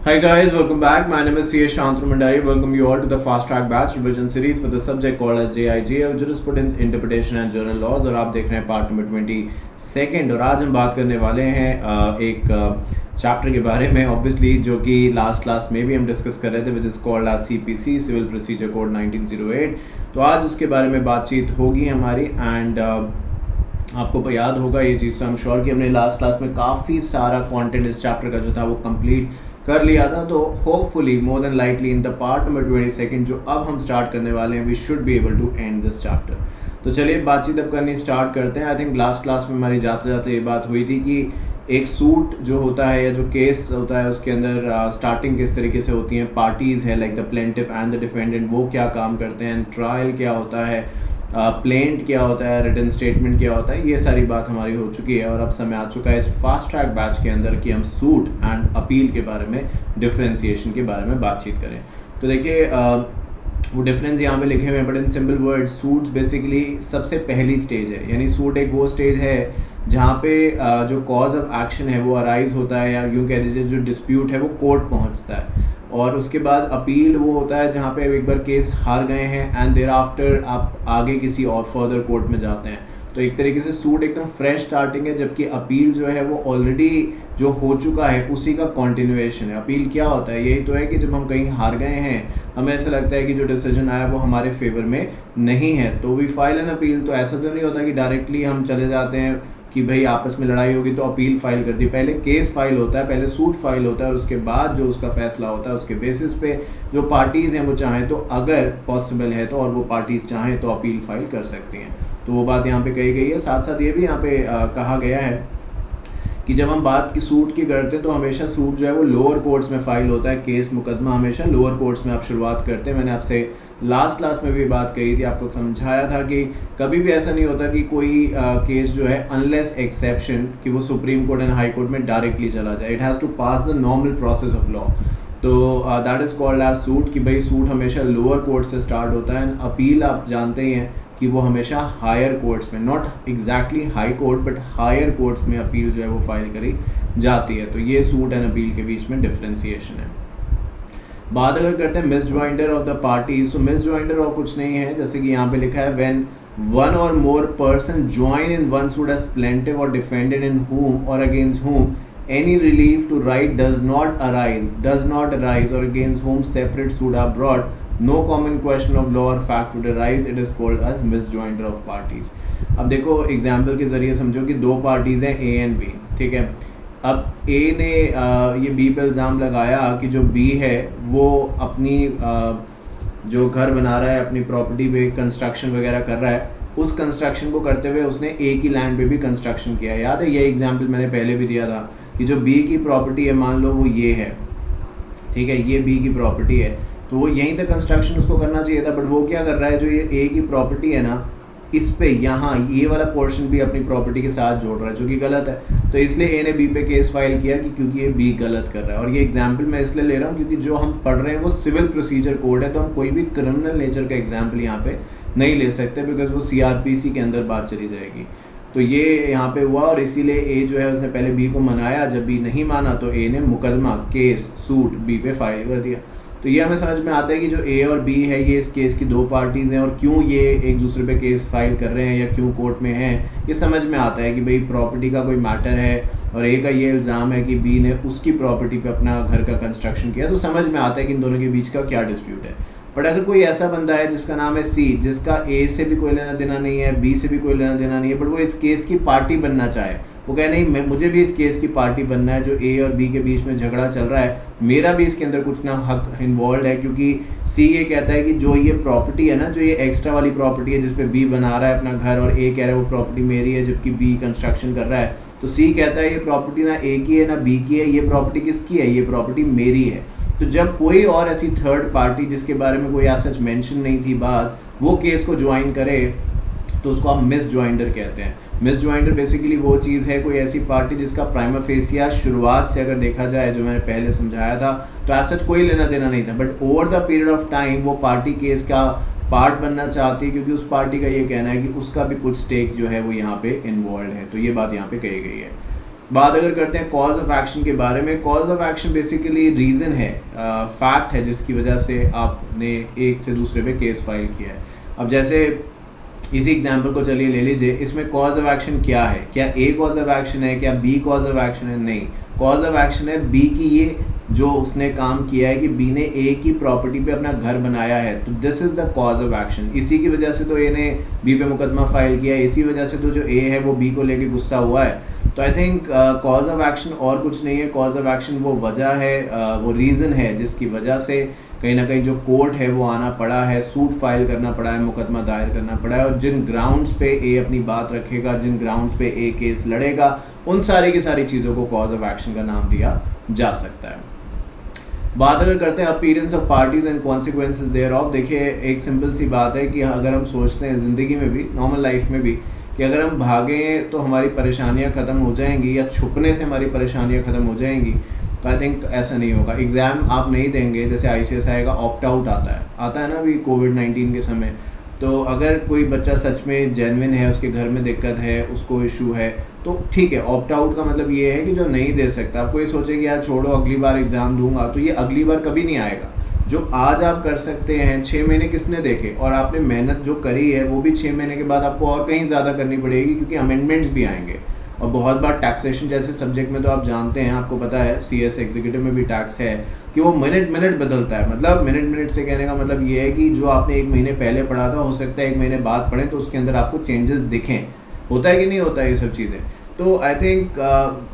Hi guys, welcome back. My name is C.S. Shantanu Mandari. Welcome you all to the Fast Track Batch revision series for the subject called as JIGL, Jurisprudence, Interpretation and General Laws. और आप देख रहे हैं part number 22 और आज हम बात करने वाले हैं एक चैप्टर के बारे में ऑब्वियसली जो कि लास्ट क्लास में भी हम डिस्कस कर रहे थे which is called as CPC civil procedure code 1908। तो आज उसके बारे में बातचीत होगी हमारी एंड आपको याद होगा ये चीज़ तो आई एम श्योर कि हमने लास्ट क्लास में काफ़ी सारा कंटेंट इस चैप्टर का जो था वो कंप्लीट कर लिया था। तो hopefully more than likely in the part number 22 जो अब हम स्टार्ट करने वाले हैं we should be able to end this chapter. तो चलिए बातचीत अब करनी स्टार्ट करते हैं। आई थिंक लास्ट क्लास में हमारी जाते जाते ये बात हुई थी कि एक सूट जो होता है या जो केस होता है उसके अंदर स्टार्टिंग किस तरीके से होती हैं, पार्टीज़ है like the plaintiff and the defendant, वो क्या काम करते हैं, ट्रायल क्या होता है, प्लेंट क्या होता है, रिटन स्टेटमेंट क्या होता है, ये सारी बात हमारी हो चुकी है और अब समय आ चुका है इस फास्ट ट्रैक बैच के अंदर कि हम सूट एंड अपील के बारे में, डिफरेंशिएशन के बारे में बातचीत करें। तो देखिए वो डिफरेंस यहाँ पे लिखे हुए हैं but in simple word suits basically सबसे पहली स्टेज है, यानी सूट एक वो स्टेज है जहाँ पे जो कॉज ऑफ एक्शन है वो अराइज होता है या यूँ कह दीजिए जो डिस्प्यूट है वो कोर्ट पहुँचता है और उसके बाद अपील वो होता है जहाँ पे एक बार केस हार गए हैं एंड देयर आफ्टर आप आगे किसी और फर्दर कोर्ट में जाते हैं। तो एक तरीके से सूट एकदम फ्रेश स्टार्टिंग है जबकि अपील जो है वो ऑलरेडी जो हो चुका है उसी का कंटिन्यूएशन है। अपील क्या होता है, यही तो है कि जब हम कहीं हार गए हैं, हमें ऐसा लगता है कि जो डिसीजन आया वो हमारे फेवर में नहीं है तो वी फाइल एन अपील। तो ऐसा तो नहीं होता कि डायरेक्टली हम चले जाते हैं कि भाई आपस में लड़ाई होगी तो अपील फाइल कर दी, पहले केस फाइल होता है, पहले सूट फाइल होता है और उसके बाद जो उसका फैसला होता है उसके बेसिस पे जो पार्टीज़ हैं वो चाहें तो अगर पॉसिबल है तो और वो पार्टीज़ चाहें तो अपील फाइल कर सकती हैं। तो वो बात यहाँ पे कही गई है। साथ साथ ये भी यहाँ पे कहा गया है कि जब हम बात की सूट की करते हैं तो हमेशा सूट जो है वो लोअर कोर्ट्स में फाइल होता है, केस मुकदमा हमेशा लोअर कोर्ट्स में आप शुरुआत करते हैं। मैंने आपसे लास्ट क्लास में भी बात कही थी, आपको समझाया था कि कभी भी ऐसा नहीं होता कि कोई केस जो है अनलेस एक्सेप्शन कि वो supreme court and high court में डायरेक्टली चला जाए, it has to pass the normal process of law. तो that is called as suit कि भाई सूट हमेशा लोअर कोर्ट से स्टार्ट होता है एंड अपील आप जानते ही हैं कि वो हमेशा हायर कोर्ट्स में, not exactly high court but higher courts में अपील जो है वो फाइल करी जाती है। तो ये सूट एंड अपील के बीच में डिफरेंशिएशन है। बात अगर करते हैं मिसजॉइंडर ऑफ द पार्टीज, तो मिसजॉइंडर और कुछ नहीं है, जैसे कि यहाँ पे लिखा है when one or more person join in one suit as plaintiff or defendant in whom or against whom any relief to right does not arise or against whom separate suit are brought, no common question of law or fact would arise, it is called as misjoinder of parties। अब देखो example के जरिए समझो कि दो parties हैं A and B, ठीक है। अब A ने ये B पे इल्ज़ाम लगाया कि जो B है वो अपनी जो घर बना रहा है, अपनी प्रॉपर्टी पे कंस्ट्रक्शन वगैरह कर रहा है, उस कंस्ट्रक्शन को करते हुए उसने A की लैंड पे भी कंस्ट्रक्शन किया। याद है ये एग्जाम्पल मैंने पहले भी दिया था कि जो B की प्रॉपर्टी है मान लो वो ये है, ठीक है, ये B की प्रॉपर्टी है तो वो यहीं तक कंस्ट्रक्शन उसको करना चाहिए था बट वो क्या कर रहा है, जो ये A की प्रॉपर्टी है ना इस पे यहाँ ये वाला पोर्शन भी अपनी प्रॉपर्टी के साथ जोड़ रहा है जो कि गलत है। तो इसलिए A ने B पे केस फाइल किया कि क्योंकि ये B गलत कर रहा है। और ये एग्जाम्पल मैं इसलिए ले रहा हूँ क्योंकि जो हम पढ़ रहे हैं वो सिविल प्रोसीजर कोड है, तो हम कोई भी क्रिमिनल नेचर का एग्जाम्पल यहाँ पे नहीं ले सकते बिकॉज वो CRPC के अंदर बात चली जाएगी। तो ये यहाँ पे हुआ और इसीलिए A जो है उसने पहले B को मनाया, जब B नहीं माना तो A ने मुकदमा केस सूट B पे फाइल कर दिया। तो ये हमें समझ में आता है कि जो A और B है ये इस केस की दो पार्टीज़ हैं और क्यों ये एक दूसरे पे केस फाइल कर रहे हैं या क्यों कोर्ट में हैं, ये समझ में आता है कि भाई प्रॉपर्टी का कोई मैटर है और A का ये इल्ज़ाम है कि B ने उसकी प्रॉपर्टी पे अपना घर का कंस्ट्रक्शन किया। तो समझ में आता है कि इन दोनों के बीच का क्या डिस्प्यूट है। बट अगर कोई ऐसा बंदा है जिसका नाम है C, जिसका A से भी कोई लेना देना नहीं है, B से भी कोई लेना देना नहीं है, बट वो इस केस की पार्टी बनना चाहे, वो कहे नहीं मुझे भी इस केस की पार्टी बनना है, जो A और B के बीच में झगड़ा चल रहा है मेरा भी इसके अंदर कुछ ना हक इन्वॉल्व है, क्योंकि C ये कहता है कि जो ये प्रॉपर्टी है ना, जो ये एक्स्ट्रा वाली प्रॉपर्टी है जिस पे B बना रहा है अपना घर और A कह रहा है वो प्रॉपर्टी मेरी है जबकि B कंस्ट्रक्शन कर रहा है, तो C कहता है ये प्रॉपर्टी ना A की है ना B की है, ये प्रॉपर्टी किसकी है, ये प्रॉपर्टी मेरी है। तो जब कोई और ऐसी थर्ड पार्टी जिसके बारे में कोई ऐसा मेंशन नहीं थी बात, वो केस को ज्वाइन करे तो उसको आप मिस ज्वाइंडर कहते हैं। मिस ज्वाइंडर बेसिकली वो चीज़ है, कोई ऐसी पार्टी जिसका प्राइमा फेसिया शुरुआत से अगर देखा जाए जो मैंने पहले समझाया था तो ऐसा कोई लेना देना नहीं था, but over the period of time वो पार्टी केस का पार्ट बनना चाहती है क्योंकि उस पार्टी का ये कहना है कि उसका भी कुछ स्टेक जो है वो यहाँ पे इन्वॉल्व है। तो ये बात यहाँ पे कही गई है। बात अगर करते हैं कॉज ऑफ एक्शन के बारे में, cause of action basically reason है, फैक्ट है जिसकी वजह से आपने एक से दूसरे पे केस फाइल किया है। अब जैसे इसी एग्जाम्पल को चलिए ले लीजिए, इसमें कॉज ऑफ एक्शन क्या है, क्या ए कॉज ऑफ एक्शन है, क्या बी कॉज ऑफ एक्शन है? नहीं, कॉज ऑफ एक्शन है बी की ये जो उसने काम किया है कि बी ने ए की प्रॉपर्टी पे अपना घर बनाया है, तो this is the cause of action. इसी की वजह से तो ए ने बी पे मुकदमा फाइल किया है, इसी वजह से तो जो ए है वो बी को लेके गुस्सा हुआ है। तो I think cause of action और कुछ नहीं है, कॉज ऑफ एक्शन वो वजह है, वो रीज़न है जिसकी वजह से कहीं ना कहीं जो कोर्ट है वो आना पड़ा है, सूट फाइल करना पड़ा है, मुकदमा दायर करना पड़ा है, और जिन ग्राउंड्स पे ए अपनी बात रखेगा, जिन ग्राउंड्स पे ए केस लड़ेगा, उन सारी की सारी चीज़ों को कॉज ऑफ एक्शन का नाम दिया जा सकता है। बात अगर करते हैं appearance of parties and consequences there of, देखिए एक सिंपल सी बात है कि अगर हम सोचते हैं ज़िंदगी में भी, नॉर्मल लाइफ में भी, कि अगर हम भागें तो हमारी परेशानियां ख़त्म हो जाएंगी या छुपने से हमारी परेशानियां ख़त्म हो जाएंगी, तो आई थिंक ऐसा नहीं होगा। एग्ज़ाम आप नहीं देंगे, जैसे ICSI का ऑप्ट आउट आता है ना अभी कोविड-19 के समय, तो अगर कोई बच्चा सच में जेन्युइन है, उसके घर में दिक्कत है, उसको इशू है, तो ठीक है, ऑप्ट आउट का मतलब ये है कि जो नहीं दे सकता, आप कोई सोचे कि यार छोड़ो अगली बार एग्ज़ाम दूंगा, तो ये अगली बार कभी नहीं आएगा। जो आज आप कर सकते हैं, 6 महीने किसने देखे, और आपने मेहनत जो करी है वो भी 6 महीने के बाद आपको और कहीं ज़्यादा करनी पड़ेगी, क्योंकि अमेंडमेंट्स भी आएंगे। और बहुत बार टैक्सेशन जैसे सब्जेक्ट में तो आप जानते हैं, आपको पता है CS एग्जीक्यूटिव में भी टैक्स है कि वो मिनट बदलता है। मतलब मिनट से कहने का मतलब ये है कि जो आपने 1 महीने पहले पढ़ा था, हो सकता है 1 महीने बाद पढ़ें तो उसके अंदर आपको चेंजेस दिखें। होता है कि नहीं होता है ये सब चीज़ें? तो आई थिंक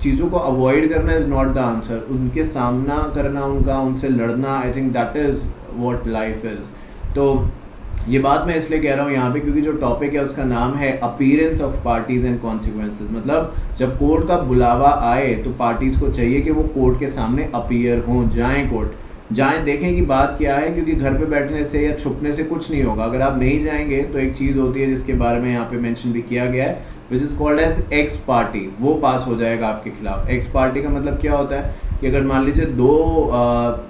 चीज़ों को अवॉइड करना इज़ नॉट द आंसर, उनके सामना करना, उनसे लड़ना, I think that is what life is. तो ये बात मैं इसलिए कह रहा हूँ यहाँ पे क्योंकि जो टॉपिक है उसका नाम है appearance of parties and consequences. मतलब जब कोर्ट का बुलावा आए तो पार्टीज़ को चाहिए कि वो कोर्ट के सामने अपीयर हों, जाएं कोर्ट, जाएं, देखें कि बात क्या है, क्योंकि घर पे बैठने से या छुपने से कुछ नहीं होगा। अगर आप नहीं जाएंगे तो एक चीज़ होती है जिसके बारे में यहाँ पे मेंशन भी किया गया है, which is called as ex parte, वो पास हो जाएगा आपके खिलाफ। एक्स पार्टी का मतलब क्या होता है कि अगर मान लीजिए 2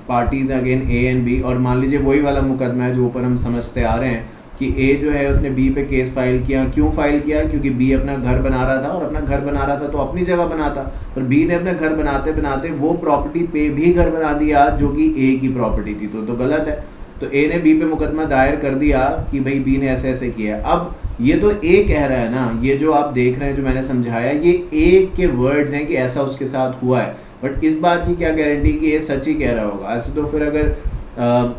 parties again A and B, और मान लीजिए वही वाला मुकदमा है जो ऊपर हम समझते आ रहे हैं कि A जो है उसने B पे केस फाइल किया। क्यों फाइल किया? क्योंकि B अपना घर बना रहा था, और अपना घर बना रहा था तो अपनी जगह बनाता, पर B ने अपना घर बनाते बनाते वो प्रॉपर्टी पे भी घर बना दिया जो कि A की प्रॉपर्टी थी, तो गलत है। तो A ने B पे मुकदमा दायर कर दिया कि भाई B ने ऐसे ऐसे किया। अब ये तो A कह रहा है ना, ये जो आप देख रहे हैं, जो मैंने समझाया, ये A के वर्ड्स हैं कि ऐसा उसके साथ हुआ है, बट इस बात की क्या गारंटी कि ये सच ही कह रहा होगा? ऐसे तो फिर अगर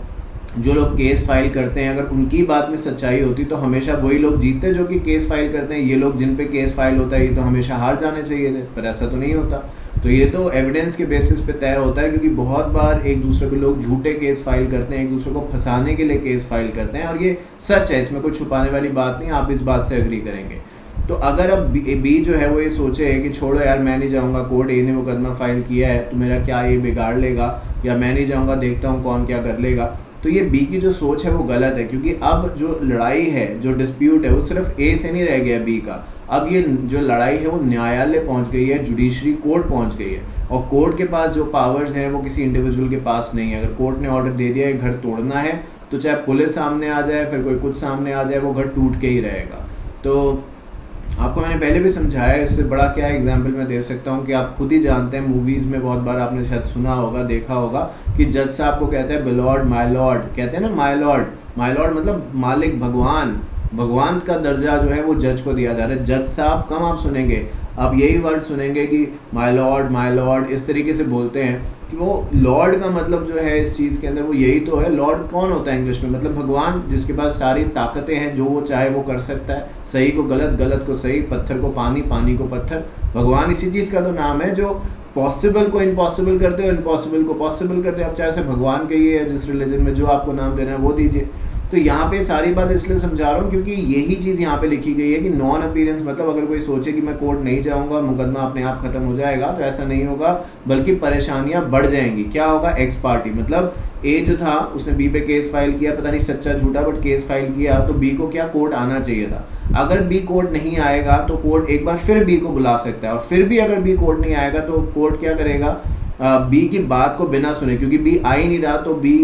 जो लोग केस फाइल करते हैं, अगर उनकी बात में सच्चाई होती तो हमेशा वही लोग जीतते जो कि केस फाइल करते हैं। ये लोग जिन पे केस फाइल होता है ये तो हमेशा हार जाने चाहिए थे, पर ऐसा तो नहीं होता। तो ये तो एविडेंस के बेसिस पे तय होता है, क्योंकि बहुत बार एक दूसरे पे लोग झूठे केस फाइल करते हैं, एक दूसरे को फंसाने के लिए केस फाइल करते हैं, और ये सच है, इसमें कोई छुपाने वाली बात नहीं, आप इस बात से एग्री करेंगे। तो अगर अब बी जो है वो ये सोचे कि छोड़ो यार मैं नहीं जाऊंगा कोर्ट, ए ने मुकदमा फाइल किया है तो मेरा क्या ये बिगाड़ लेगा, या मैं नहीं जाऊंगा, देखता हूँ कौन क्या कर लेगा, तो ये बी की जो सोच है वो गलत है। क्योंकि अब जो लड़ाई है, जो डिस्प्यूट है, वो सिर्फ ए से नहीं रह गया बी का, अब ये जो लड़ाई है वो न्यायालय पहुंच गई है, जुडिशरी कोर्ट पहुंच गई है, और कोर्ट के पास जो पावर्स हैं वो किसी इंडिविजुअल के पास नहीं है। अगर कोर्ट ने ऑर्डर दे दिया है घर तोड़ना है, तो चाहे पुलिस सामने आ जाए, फिर कोई कुछ सामने आ जाए, वो घर टूट के ही रहेगा। तो आपको मैंने पहले भी समझाया, इससे बड़ा क्या एग्जाम्पल मैं दे सकता हूँ कि आप खुद ही जानते हैं, मूवीज़ में बहुत बार आपने शायद सुना होगा, देखा होगा कि जज साहब को कहते हैं बिलॉर्ड, माय लॉर्ड, कहते हैं ना माय लॉर्ड मतलब मालिक, भगवान का दर्जा जो है वो जज को दिया जा रहा है। जज साहब कम आप सुनेंगे, आप यही वर्ड सुनेंगे कि माय लॉर्ड, इस तरीके से बोलते हैं कि वो लॉर्ड का मतलब जो है इस चीज़ के अंदर वो यही तो है। लॉर्ड कौन होता है इंग्लिश में? मतलब भगवान, जिसके पास सारी ताकतें हैं, जो वो चाहे वो कर सकता है, सही को गलत, गलत को सही, पत्थर को पानी, पानी को पत्थर। भगवान इसी चीज़ का तो नाम है जो पॉसिबल को इम्पॉसिबल करते हो, इम्पॉसिबल को पॉसिबल करते हो। आप चाहे से भगवान कहिए या जिस रिलीजन में जो आपको नाम देना है वो दीजिए। तो यहाँ पे सारी बात इसलिए समझा रहा हूँ क्योंकि यही चीज़ यहाँ पे लिखी गई है कि नॉन अपीयरेंस मतलब अगर कोई सोचे कि मैं कोर्ट नहीं जाऊँगा, मुकदमा अपने आप खत्म हो जाएगा, तो ऐसा नहीं होगा, बल्कि परेशानियाँ बढ़ जाएंगी। क्या होगा? एक्स पार्टी, मतलब ए जो था उसने बी पे केस फाइल किया, पता नहीं सच्चा झूठा, बट केस फाइल किया, तो बी को क्या कोर्ट आना चाहिए था। अगर बी कोर्ट नहीं आएगा तो कोर्ट एक बार फिर बी को बुला सकता है, और फिर भी अगर बी कोर्ट नहीं आएगा तो कोर्ट क्या करेगा? बी की बात को बिना सुने, क्योंकि बी आ ही नहीं रहा तो बी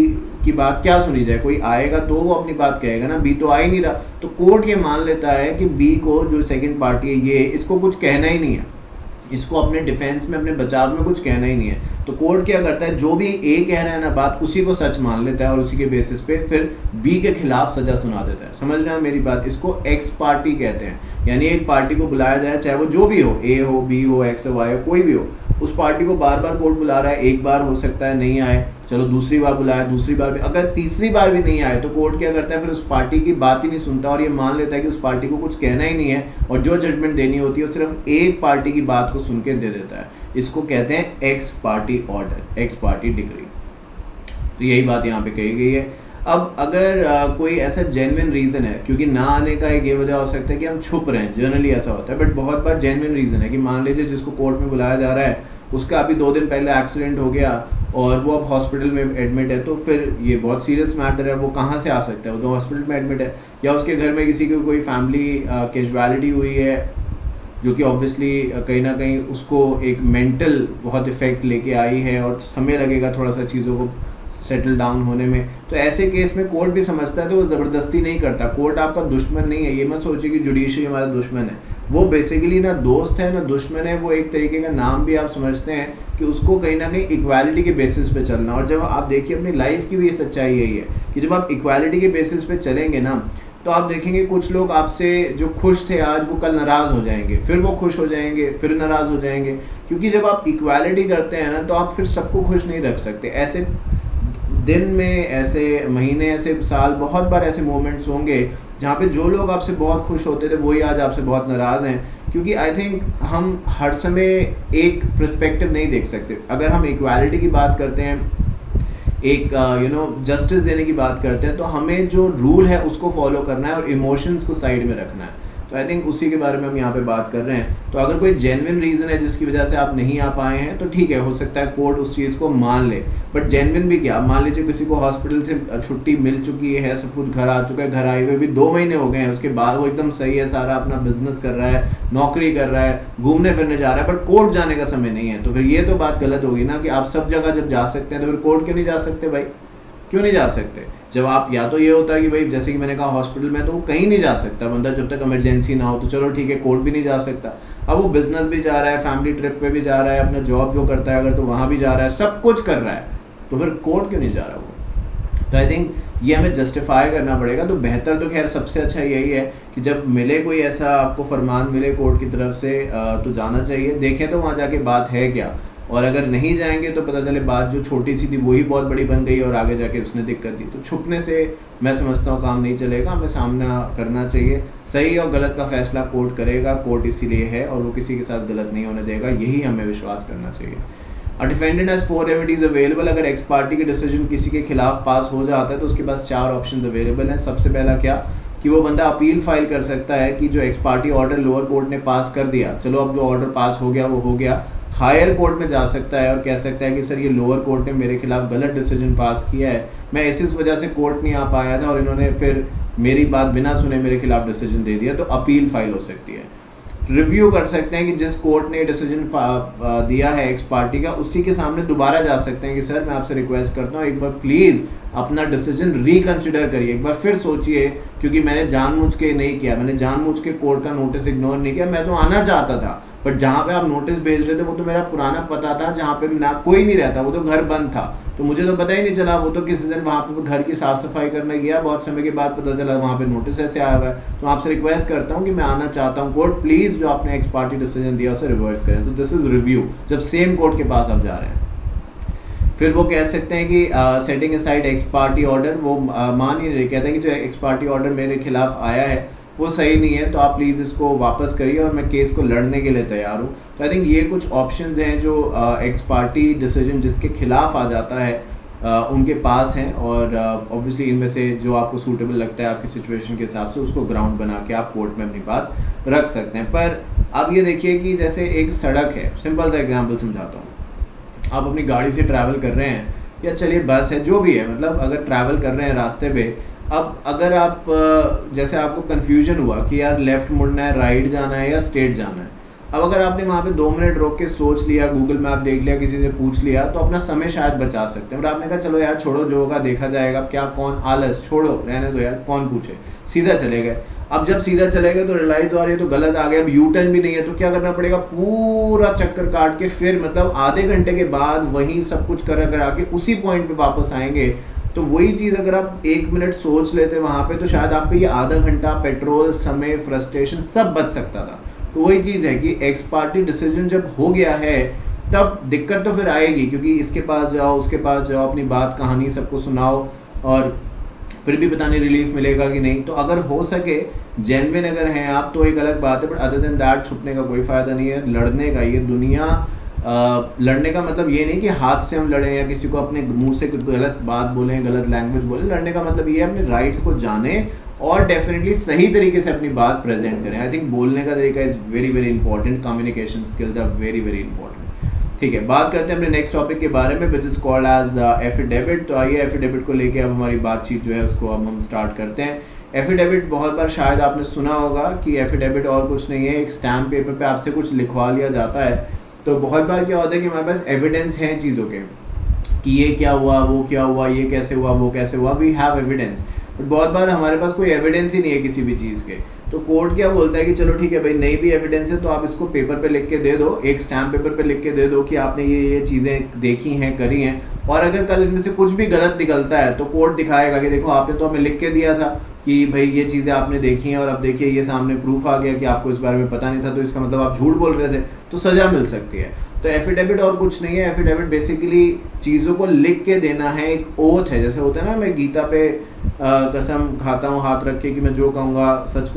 की बात क्या सुनी जाए? कोई आएगा तो वो अपनी बात कहेगा ना, बी तो आ ही नहीं रहा, तो कोर्ट ये मान लेता है कि बी को, जो सेकंड पार्टी है ये, इसको कुछ कहना ही नहीं है, इसको अपने डिफेंस में, अपने बचाव में कुछ कहना ही नहीं है। तो कोर्ट क्या करता है, जो भी ए कह रहा है ना बात, उसी को सच मान लेता है और उसी के बेसिस पे फिर बी के खिलाफ सजा सुना देता है। समझ रहे हैं मेरी बात? इसको एक्स पार्टी कहते हैं। यानी एक पार्टी को बुलाया जाए, चाहे वो जो भी हो, ए हो, बी हो, एक्स हो, वाई हो, कोई भी हो, उस पार्टी को बार बार कोर्ट बुला रहा है। एक बार हो सकता है नहीं आए, चलो दूसरी बार बुलाया, दूसरी बार भी, अगर तीसरी बार भी नहीं आए तो कोर्ट क्या करता है, फिर उस पार्टी की बात ही नहीं सुनता और ये मान लेता है कि उस पार्टी को कुछ कहना ही नहीं है और जो जजमेंट देनी होती है वो सिर्फ एक पार्टी की बात को सुन के दे देता है। इसको कहते हैं x party order, x party decree. तो यही बात यहाँ पे कही गई है। अब अगर कोई ऐसा जेन्युइन रीज़न है, क्योंकि ना आने का एक ये वजह हो सकता है कि हम छुप रहे हैं, जनरली ऐसा होता है, बट बहुत बार जेन्युइन रीज़न है कि मान लीजिए जिसको कोर्ट में बुलाया जा रहा है उसका अभी 2 दिन पहले एक्सीडेंट हो गया और वो अब हॉस्पिटल में एडमिट है, तो फिर ये बहुत सीरियस मैटर है, वो कहाँ से आ सकता है, वो तो हॉस्पिटल में एडमिट है। या उसके घर में किसी की कोई फैमिली कैजुअलिटी हुई है जो कि ऑब्वियसली कहीं ना कहीं उसको एक मेंटल बहुत इफेक्ट लेके आई है और समय लगेगा थोड़ा सा चीज़ों को सेटल डाउन होने में। तो ऐसे केस में कोर्ट भी समझता है, तो वो ज़बरदस्ती नहीं करता। कोर्ट आपका दुश्मन नहीं है, ये मत सोचिए कि जुडिशरी हमारा दुश्मन है। वो बेसिकली ना दोस्त है ना दुश्मन है, वो एक तरीके का नाम भी आप समझते हैं कि उसको कहीं ना कहीं इक्वालिटी के बेसिस पे चलना। और जब आप देखिए अपनी लाइफ की भी सच्चाई यही है कि जब आप इक्वालिटी के बेसिस पे चलेंगे ना, तो आप देखेंगे कुछ लोग आपसे जो खुश थे आज, वो कल नाराज़ हो जाएंगे, फिर वो खुश हो जाएंगे, फिर नाराज़ हो जाएंगे। क्योंकि जब आप इक्वालिटी करते हैं ना, तो आप फिर सबको खुश नहीं रख सकते। ऐसे दिन में, ऐसे महीने, ऐसे साल, बहुत बार ऐसे मोमेंट्स होंगे जहाँ पे जो लोग आपसे बहुत खुश होते थे वही आज आपसे बहुत नाराज़ हैं। क्योंकि आई थिंक हम हर समय एक पर्सपेक्टिव नहीं देख सकते। अगर हम इक्वालिटी की बात करते हैं, एक जस्टिस देने की बात करते हैं, तो हमें जो रूल है उसको फॉलो करना है और इमोशंस को साइड में रखना है। तो आई थिंक उसी के बारे में हम यहाँ पे बात कर रहे हैं। तो अगर कोई जेन्युइन रीज़न है जिसकी वजह से आप नहीं आ पाए हैं, तो ठीक है, हो सकता है कोर्ट उस चीज़ को मान ले। बट जेन्युइन भी क्या, मान लीजिए किसी को हॉस्पिटल से छुट्टी मिल चुकी है, सब कुछ घर आ चुका है, घर आए हुए भी 2 महीने हो गए हैं, उसके बाद वो एकदम सही है, सारा अपना बिजनेस कर रहा है, नौकरी कर रहा है, घूमने फिरने जा रहा है, बट कोर्ट जाने का समय नहीं है। तो फिर ये तो बात गलत होगी ना कि आप सब जगह जब जा सकते हैं तो फिर कोर्ट क्यों नहीं जा सकते भाई? क्यों नहीं जा सकते? जब आप, या तो ये होता है कि भाई जैसे कि मैंने कहा हॉस्पिटल में तो वो कहीं नहीं जा सकता बंदा जब तक इमरजेंसी ना हो, तो चलो ठीक है, कोर्ट भी नहीं जा सकता। अब वो बिजनेस भी जा रहा है, फैमिली ट्रिप पे भी जा रहा है, अपना जॉब जो करता है अगर तो वहाँ भी जा रहा है, सब कुछ कर रहा है, तो फिर कोर्ट क्यों नहीं जा रहा वो? तो आई थिंक ये हमें जस्टिफाई करना पड़ेगा। तो बेहतर तो खैर सबसे अच्छा यही है कि जब मिले कोई ऐसा आपको फरमान मिले कोर्ट की तरफ से, तो जाना चाहिए, देखें तो वहाँ जाके बात है क्या। और अगर नहीं जाएंगे तो पता चले बात जो छोटी सी थी वही बहुत बड़ी बन गई और आगे जाके उसने दिक्कत दी। तो छुपने से मैं समझता हूँ काम नहीं चलेगा, हमें सामना करना चाहिए। सही और गलत का फैसला कोर्ट करेगा, कोर्ट इसीलिए है और वो किसी के साथ गलत नहीं होने देगा, यही हमें विश्वास करना चाहिए। अ डिफेंडेंट हैज़ 4 रेमेडीज अवेलेबल। अगर एक्स पार्टी के डिसीजन किसी के खिलाफ पास हो जाता है तो उसके पास 4 ऑप्शन अवेलेबल हैं। सबसे पहला क्या कि वो बंदा अपील फाइल कर सकता है कि जो x party order lower court ने पास कर दिया, चलो अब जो ऑर्डर पास हो गया वो हो गया, हायर कोर्ट में जा सकता है और कह सकता है कि सर ये लोअर कोर्ट ने मेरे खिलाफ गलत डिसीजन पास किया है, मैं इस वजह से कोर्ट नहीं आ पाया था और इन्होंने फिर मेरी बात बिना सुने मेरे खिलाफ डिसीजन दे दिया, तो अपील फाइल हो सकती है। रिव्यू कर सकते हैं कि जिस कोर्ट ने डिसीजन दिया है एक्स पार्टी का, उसी के सामने दोबारा जा सकते हैं कि सर मैं आपसे रिक्वेस्ट करता हूँ एक बार प्लीज़ अपना डिसीजन रिकंसिडर करिए, एक बार फिर सोचिए, क्योंकि मैंने जानबूझ के नहीं किया, मैंने जानबूझ के कोर्ट का नोटिस इग्नोर नहीं किया, मैं तो आना चाहता था, बट जहाँ पे आप नोटिस भेज रहे थे वो तो मेरा पुराना पता था जहाँ पे ना कोई नहीं रहता, वो तो घर बंद था, तो मुझे तो पता ही नहीं चला। वो तो किसी दिन वहाँ पे घर की साफ सफाई करने गया, बहुत समय के बाद पता चला वहाँ पे नोटिस ऐसे आया हुआ है। तो आपसे रिक्वेस्ट करता हूँ कि मैं आना चाहता हूँ, कोर्ट प्लीज़ जो आपने एक्स पार्टी डिसीजन दिया उसे रिवर्स करें। तो दिस इज़ रिव्यू, जब सेम कोर्ट के पास आप जा रहे हैं। फिर वो कह सकते हैं कि setting aside x party order, वो मान ही नहीं, कहते हैं कि जो एक्स पार्टी ऑर्डर मेरे खिलाफ आया है वो सही नहीं है, तो आप प्लीज़ इसको वापस करिए और मैं केस को लड़ने के लिए तैयार हूँ। तो आई थिंक ये कुछ ऑप्शंस हैं जो एक्स पार्टी डिसीजन जिसके खिलाफ आ जाता है उनके पास हैं, और ऑब्वियसली इनमें से जो आपको सूटेबल लगता है आपकी सिचुएशन के हिसाब से उसको ग्राउंड बना के आप कोर्ट में अपनी बात रख सकते हैं। पर अब ये देखिए कि जैसे एक सड़क है, सिंपल सा एग्जाम्पल समझाता हूँ, आप अपनी गाड़ी से ट्रैवल कर रहे हैं या चलिए बस है, जो भी है, मतलब अगर ट्रैवल कर रहे हैं रास्ते पे, अब अगर आप जैसे आपको कन्फ्यूजन हुआ कि यार लेफ़्ट मुड़ना है, राइट जाना है या स्ट्रेट जाना है, अब अगर आपने वहाँ पे 2 मिनट रोक के सोच लिया, गूगल मैप देख लिया, किसी से पूछ लिया, तो अपना समय शायद बचा सकते हैं। बट आपने कहा चलो यार छोड़ो, जो होगा देखा जाएगा, क्या कौन आलस, छोड़ो रहने दो यार, कौन पूछे, सीधा चले गए। अब जब सीधा चले गए तो रियलाइज हो रही है तो गलत आ गया, अब यू टर्न भी नहीं है, तो क्या करना पड़ेगा, पूरा चक्कर काट के फिर मतलब आधे घंटे के बाद वही सब कुछ करा के उसी पॉइंट पे वापस आएंगे। तो वही चीज़ अगर आप 1 मिनट सोच लेते वहाँ पे, तो शायद आपका ये आधा घंटा पेट्रोल, समय, फ्रस्ट्रेशन सब बच सकता था। तो वही चीज़ है कि एक्स पार्टी डिसीजन जब हो गया है तब दिक्कत तो फिर आएगी, क्योंकि इसके पास जाओ, उसके पास जाओ, अपनी बात कहानी सबको सुनाओ और फिर भी पता नहीं रिलीफ मिलेगा कि नहीं। तो अगर हो सके जेन्युइन अगर हैं आप तो एक अलग बात है, बट अदर देन दैट छुपने का कोई फ़ायदा नहीं है। लड़ने का, ये दुनिया लड़ने का मतलब ये नहीं कि हाथ से हम लड़ें या किसी को अपने मुंह से गलत बात बोलें, गलत लैंग्वेज बोलें। लड़ने का मतलब ये है अपने राइट्स को जाने और डेफिनेटली सही तरीके से अपनी बात प्रेजेंट करें। आई थिंक बोलने का तरीका is very very important, communication skills are very very important. ठीक है, बात करते हैं अपने नेक्स्ट टॉपिक के बारे में, which is called as affidavit. तो आइए एफिडेविट को लेके अब हमारी बातचीत जो है उसको अब हम स्टार्ट करते हैं। एफिडेविट बहुत बार शायद आपने सुना होगा कि एफिडेविट और कुछ नहीं है, एक स्टैम्प पेपर पे आपसे कुछ लिखवा लिया जाता है। तो बहुत बार क्या होता है कि हमारे पास एविडेंस हैं चीज़ों के कि ये क्या हुआ, वो क्या हुआ, ये कैसे हुआ, वो कैसे हुआ, वी हैव एविडेंस। बट बहुत बार हमारे पास कोई एविडेंस ही नहीं है किसी भी चीज़ के। तो कोर्ट क्या बोलता है कि चलो ठीक है भाई, नहीं भी एविडेंस है तो आप इसको पेपर पे लिख के दे दो, एक स्टैम्प पेपर पे लिख के दे दो कि आपने ये चीज़ें देखी हैं, करी हैं। और अगर कल इनमें से कुछ भी गलत निकलता है तो कोर्ट दिखाएगा कि देखो आपने तो हमें लिख के दिया था कि भाई ये चीज़ें आपने देखी हैं और अब देखिए ये सामने प्रूफ आ गया कि आपको इस बारे में पता नहीं था, तो इसका मतलब आप झूठ बोल रहे थे, तो सज़ा मिल सकती है। तो एफिडेविट और कुछ नहीं है। एफिडेविट बेसिकली चीज़ों को लिख के देना है, एक ओथ है। जैसे होता है ना, मैं गीता पे कसम खाता हूँ हाथ रख के कि मैं जो कहूँगा सच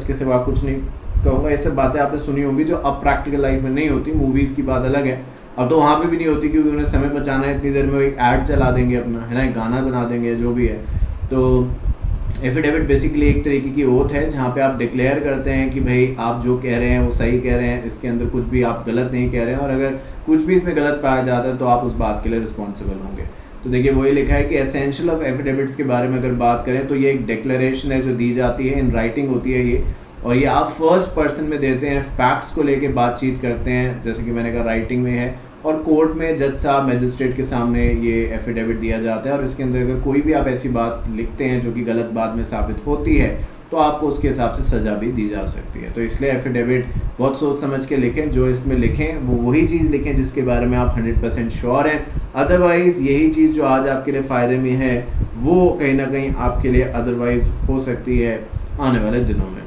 के सिवा कुछ नहीं कहूँगा। ये सब बातें आपने सुनी होंगी जो अब प्रैक्टिकल लाइफ में नहीं होती। मूवीज़ की बात अलग है, अब तो वहाँ पे भी नहीं होती क्योंकि उन्हें समय बचाना है, इतनी देर में वो एक ऐड चला देंगे अपना, है ना, एक गाना बना देंगे, जो भी है। तो एफिडेविट बेसिकली एक तरीके की ओथ है जहाँ पे आप डिक्लेयर करते हैं कि भाई आप जो कह रहे हैं वो सही कह रहे हैं, इसके अंदर कुछ भी आप गलत नहीं कह रहे हैं, और अगर कुछ भी इसमें गलत पाया जाता है तो आप उस बात के लिए रिस्पॉन्सिबल होंगे। तो देखिए वही लिखा है कि एसेंशियल ऑफ एफिडेविट्स के बारे में अगर बात करें तो ये एक डिक्लेरेशन है जो दी जाती है, इन राइटिंग होती है ये, और ये आप फर्स्ट पर्सन में देते हैं, फैक्ट्स को लेके बातचीत करते हैं, जैसे कि मैंने कहा राइटिंग में है, और कोर्ट में जज साहब मजिस्ट्रेट के सामने ये एफिडेविट दिया जाता है। और इसके अंदर अगर कोई भी आप ऐसी बात लिखते हैं जो कि गलत बाद में साबित होती है तो आपको उसके हिसाब से सज़ा भी दी जा सकती है। तो इसलिए एफिडेविट बहुत सोच समझ के लिखें, जो इसमें लिखें वो वही चीज़ लिखें जिसके बारे में आप 100% श्योर हैं। अदरवाइज़ यही चीज़ जो आज आपके लिए फ़ायदे में है वो कहीं ना कहीं आपके लिए अदरवाइज़ हो सकती है आने वाले दिनों में।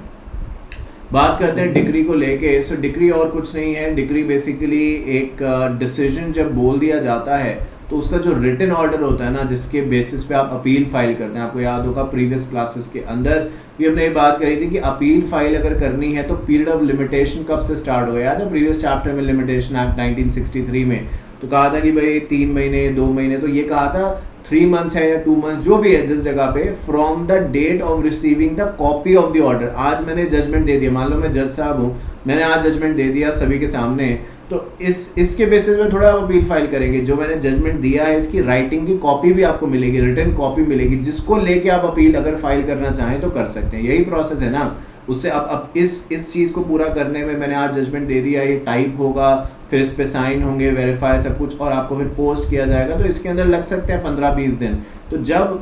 बात करते हैं डिक्री को लेके। सो डिक्री और कुछ नहीं है, डिक्री बेसिकली एक डिसीजन जब बोल दिया जाता है तो उसका जो रिटन ऑर्डर होता है ना, जिसके बेसिस पे आप अपील फाइल करते हैं। आपको याद होगा प्रीवियस क्लासेस के अंदर भी हमने ये बात करी थी कि अपील फाइल अगर करनी है तो पीरियड ऑफ लिमिटेशन कब से स्टार्ट हो, याद है प्रीवियस चैप्टर में लिमिटेशन एक्ट 1963 में तो कहा था कि भाई 3 महीने 2 महीने, तो ये कहा था 3 मंथ्स है या 2 मंथ्स जो भी है जिस जगह पे, from the date of receiving the copy of the order. आज मैंने जजमेंट दे दिया, मान लो मैं जज साहब हूँ, मैंने आज जजमेंट दे दिया सभी के सामने, तो इसके बेसिस पे थोड़ा आप अपील फाइल करेंगे। जो मैंने जजमेंट दिया है इसकी राइटिंग की कॉपी भी आपको मिलेगी, रिटन कॉपी मिलेगी, जिसको लेके आप अपील अगर फाइल करना चाहें तो कर सकते हैं। यही प्रोसेस है ना। उससे अब इस चीज़ को पूरा करने में मैंने आज जजमेंट दे दिया, ये टाइप होगा, फिर इस पे साइन होंगे, वेरीफाई सब कुछ, और आपको फिर पोस्ट किया जाएगा, तो इसके अंदर लग सकते हैं 15-20 दिन। तो जब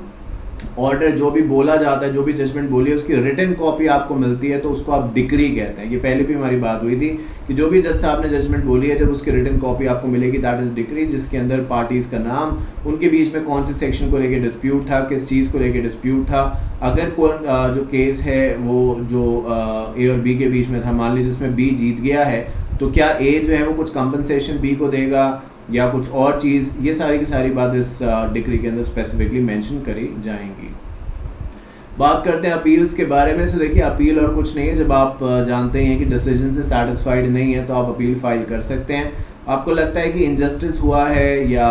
ऑर्डर जो भी बोला जाता है, जो भी जजमेंट बोली है, उसकी रिटन कॉपी आपको मिलती है तो उसको आप डिक्री कहते हैं। ये पहले भी हमारी बात हुई थी कि जो भी जज साहब ने जजमेंट बोली है, जब उसकी रिटन कॉपी आपको मिलेगी दैट इज़ डिक्री, जिसके अंदर पार्टीज़ का नाम, उनके बीच में कौन से सेक्शन को लेके डिस्प्यूट था, किस चीज़ को लेके डिस्प्यूट था, अगर कौन जो केस है वो जो ए और बी के बीच में था, मान लीजिए उसमें बी जीत गया है तो क्या ए जो है वो कुछ कंपनसेशन बी को देगा या कुछ और चीज़, ये सारी की सारी बात इस डिक्री के अंदर स्पेसिफिकली मेंशन करी जाएंगी। बात करते हैं अपील्स के बारे में। से देखिए अपील और कुछ नहीं है, जब आप जानते हैं कि डिसीजन से सेटिस्फाइड नहीं है तो आप अपील फाइल कर सकते हैं। आपको लगता है कि इनजस्टिस हुआ है या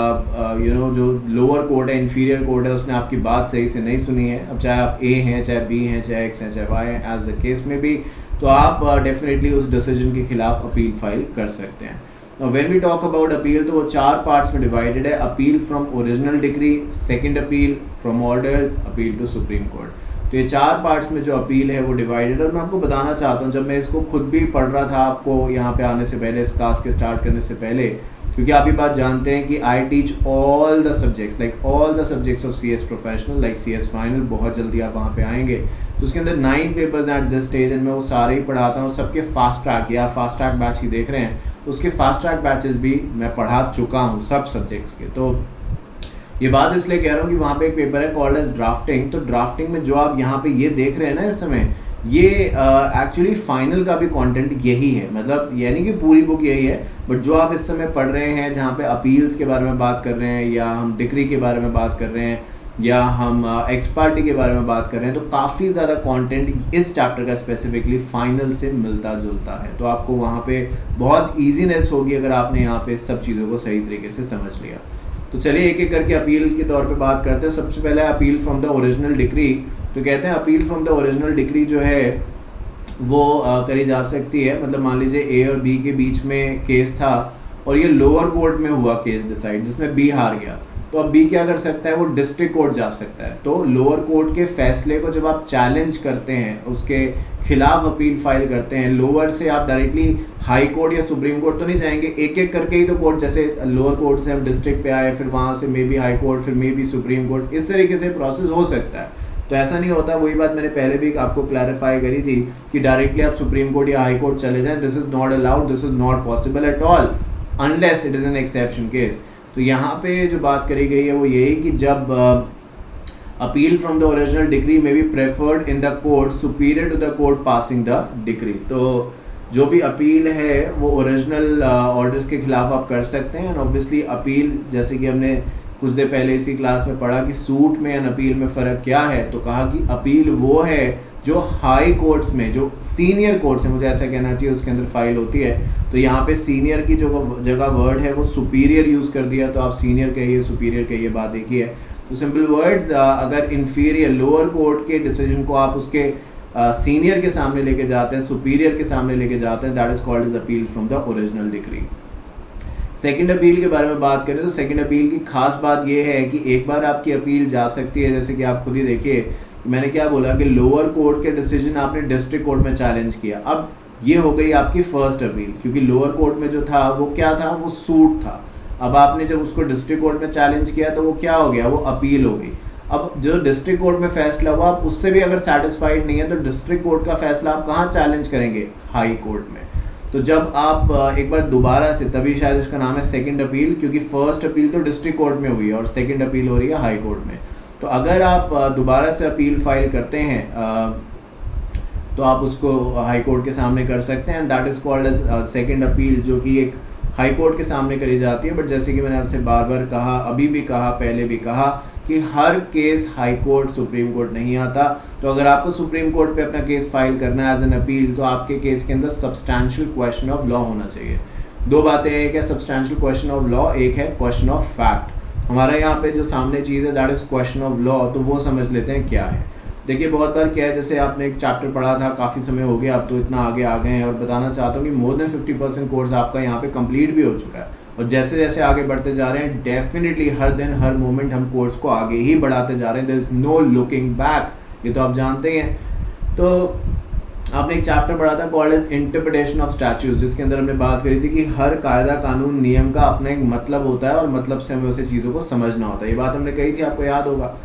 जो लोअर कोर्ट है, इन्फीरियर कोर्ट है, उसने आपकी बात सही से नहीं सुनी है, अब चाहे आप ए हैं, चाहे बी हैं, चाहे एक्स हैं, चाहे वाई हैं, एज द केस में भी, तो आप डेफिनेटली उस डिसीजन के खिलाफ अपील फाइल कर सकते हैं। When we talk about appeal तो वो 4 पार्ट्स में डिवाइडेड है। Appeal from original decree, second appeal from orders, appeal to supreme court. तो ये 4 पार्ट्स में जो अपील है वो डिवाइडेड। और मैं आपको बताना चाहता हूँ, जब मैं इसको खुद भी पढ़ रहा था आपको यहाँ पे आने से पहले, इस क्लास के स्टार्ट करने से पहले, क्योंकि आप ये बात जानते हैं कि I teach all the subjects, like all the subjects of CS professional, like CS final, बहुत जल्दी आप वहाँ पे आएंगे। तो उसके अंदर 9 papers at this stage and मैं वो सारे ही पढ़ाता हूँ। सबके फास्ट ट्रैक या फास्ट ट्रैक बैच ही देख रहे हैं, उसके फास्ट ट्रैक बैचेस भी मैं पढ़ा चुका हूँ सब सब्जेक्ट्स के। तो ये बात इसलिए कह रहा हूँ कि वहाँ पे एक पेपर है कॉल्ड एज ड्राफ्टिंग। तो ड्राफ्टिंग में जो आप यहाँ पे ये देख रहे हैं ना इस समय, ये एक्चुअली फाइनल का भी कंटेंट यही है, मतलब यानी कि पूरी बुक यही है। बट जो आप इस समय पढ़ रहे हैं, जहाँ पे अपील्स के बारे में बात कर रहे हैं, या हम डिक्री के बारे में बात कर रहे हैं, या हम एक्स पार्टी के बारे में बात कर रहे हैं, तो काफ़ी ज़्यादा कंटेंट इस चैप्टर का स्पेसिफिकली फाइनल से मिलता जुलता है। तो आपको वहाँ पे बहुत ईजीनेस होगी अगर आपने यहाँ पे सब चीज़ों को सही तरीके से समझ लिया। तो चलिए एक एक करके अपील के तौर पे बात करते हैं। सबसे पहले appeal from the original decree. तो कहते हैं appeal from the original decree जो है वो करी जा सकती है, मतलब मान लीजिए A और B के बीच में केस था और ये लोअर कोर्ट में हुआ केस डिसाइड, जिसमें B हार गया, तो अब B क्या कर सकता है, वो डिस्ट्रिक्ट कोर्ट जा सकता है। तो लोअर कोर्ट के फैसले को जब आप चैलेंज करते हैं, उसके खिलाफ अपील फाइल करते हैं, लोअर से आप डायरेक्टली हाई कोर्ट या सुप्रीम कोर्ट तो नहीं जाएंगे, एक एक करके ही तो कोर्ट, जैसे लोअर कोर्ट से हम डिस्ट्रिक्ट पे आए, फिर वहाँ से मे बी हाई कोर्ट, फिर मे बी सुप्रीम कोर्ट, इस तरीके से प्रोसेस हो सकता है। तो ऐसा नहीं होता, वही बात मैंने पहले भी आपको क्लैरिफाई करी थी कि डायरेक्टली आप सुप्रीम कोर्ट या हाई कोर्ट चले जाएं, this is not allowed, this is not possible at all unless it is an exception case. तो यहाँ पे जो बात करी गई है वो यही कि जब appeal from the original decree may be preferred in the court superior to the court passing the decree. तो जो भी अपील है वो ओरिजिनल ऑर्डर्स के खिलाफ आप कर सकते हैं। एंड ऑब्वियसली अपील, जैसे कि हमने कुछ देर पहले इसी क्लास में पढ़ा कि सूट में एंड अपील में फ़र्क क्या है, तो कहा कि अपील वो है जो हाई कोर्ट्स में, जो सीनियर कोर्ट्स है, मुझे ऐसा कहना चाहिए, उसके अंदर फाइल होती है। तो यहाँ पे सीनियर की जो जगह वर्ड है वो सुपीरियर यूज़ कर दिया, तो आप सीनियर कहिए सुपीरियर कहिए, बात एक ही है। तो सिंपल वर्ड्स, अगर इन्फीरियर लोअर कोर्ट के डिसीजन को आप उसके सीनियर के सामने लेके जाते हैं, सुपीरियर के सामने लेके जाते हैं, that is called as appeal from the original decree. Second appeal के बारे में बात करें तो सेकंड अपील की खास बात यह है कि एक बार आपकी अपील जा सकती है, जैसे कि आप खुद ही देखिए मैंने क्या बोला कि लोअर कोर्ट के डिसीजन आपने डिस्ट्रिक्ट कोर्ट में चैलेंज किया, अब ये हो गई आपकी फर्स्ट अपील, क्योंकि लोअर कोर्ट में जो था वो क्या था, वो सूट था। अब आपने जब उसको डिस्ट्रिक्ट कोर्ट में चैलेंज किया तो वो क्या हो गया, वो अपील हो गई। अब जो डिस्ट्रिक्ट कोर्ट में फैसला हुआ, आप उससे भी अगर सेटिस्फाइड नहीं है तो डिस्ट्रिक्ट कोर्ट का फैसला आप कहाँ चैलेंज करेंगे, हाई कोर्ट में। तो जब आप एक बार दोबारा से, तभी शायद इसका नाम है सेकंड अपील, क्योंकि फर्स्ट अपील तो डिस्ट्रिक्ट कोर्ट में हुई है और सेकंड अपील हो रही है हाई कोर्ट में। तो अगर आप दोबारा से अपील फाइल करते हैं तो आप उसको हाई कोर्ट के सामने कर सकते हैं, and that is called as second appeal, जो कि एक हाई कोर्ट के सामने करी जाती है। बट जैसे कि मैंने आपसे बार बार कहा, अभी भी कहा, पहले भी कहा कि हर case high court supreme court नहीं आता। तो अगर आपको सुप्रीम कोर्ट पे अपना केस फाइल करना है एज एन अपील, तो आपके केस के अंदर सब्सटैंशियल क्वेश्चन ऑफ लॉ होना चाहिए। दो बातें हैं, एक है सब्सटैंशियल क्वेश्चन ऑफ लॉ, एक है क्वेश्चन ऑफ फैक्ट। हमारा यहाँ पे जो सामने चीज़ है that is question of law, तो वो समझ लेते हैं क्या है। देखिए बहुत बार क्या है, जैसे आपने एक चैप्टर पढ़ा था, काफ़ी समय हो गया, अब तो इतना आगे आ गए हैं, और बताना चाहता हूँ कि मोर देन 50% कोर्स आपका यहाँ पे कंप्लीट भी हो चुका है। और जैसे जैसे आगे बढ़ते जा रहे हैं, डेफिनेटली हर दिन हर मोमेंट हम कोर्स को आगे ही बढ़ाते जा रहे हैं, there is no looking back, ये तो आप जानते हैं। तो आपने एक चैप्टर पढ़ा था called as interpretation of statutes, जिसके अंदर हमने बात करी थी कि हर कायदा कानून नियम का अपना एक मतलब होता है और मतलब से हमें उसे चीज़ों को समझना होता है। ये बात हमने कही थी, आपको याद होगा।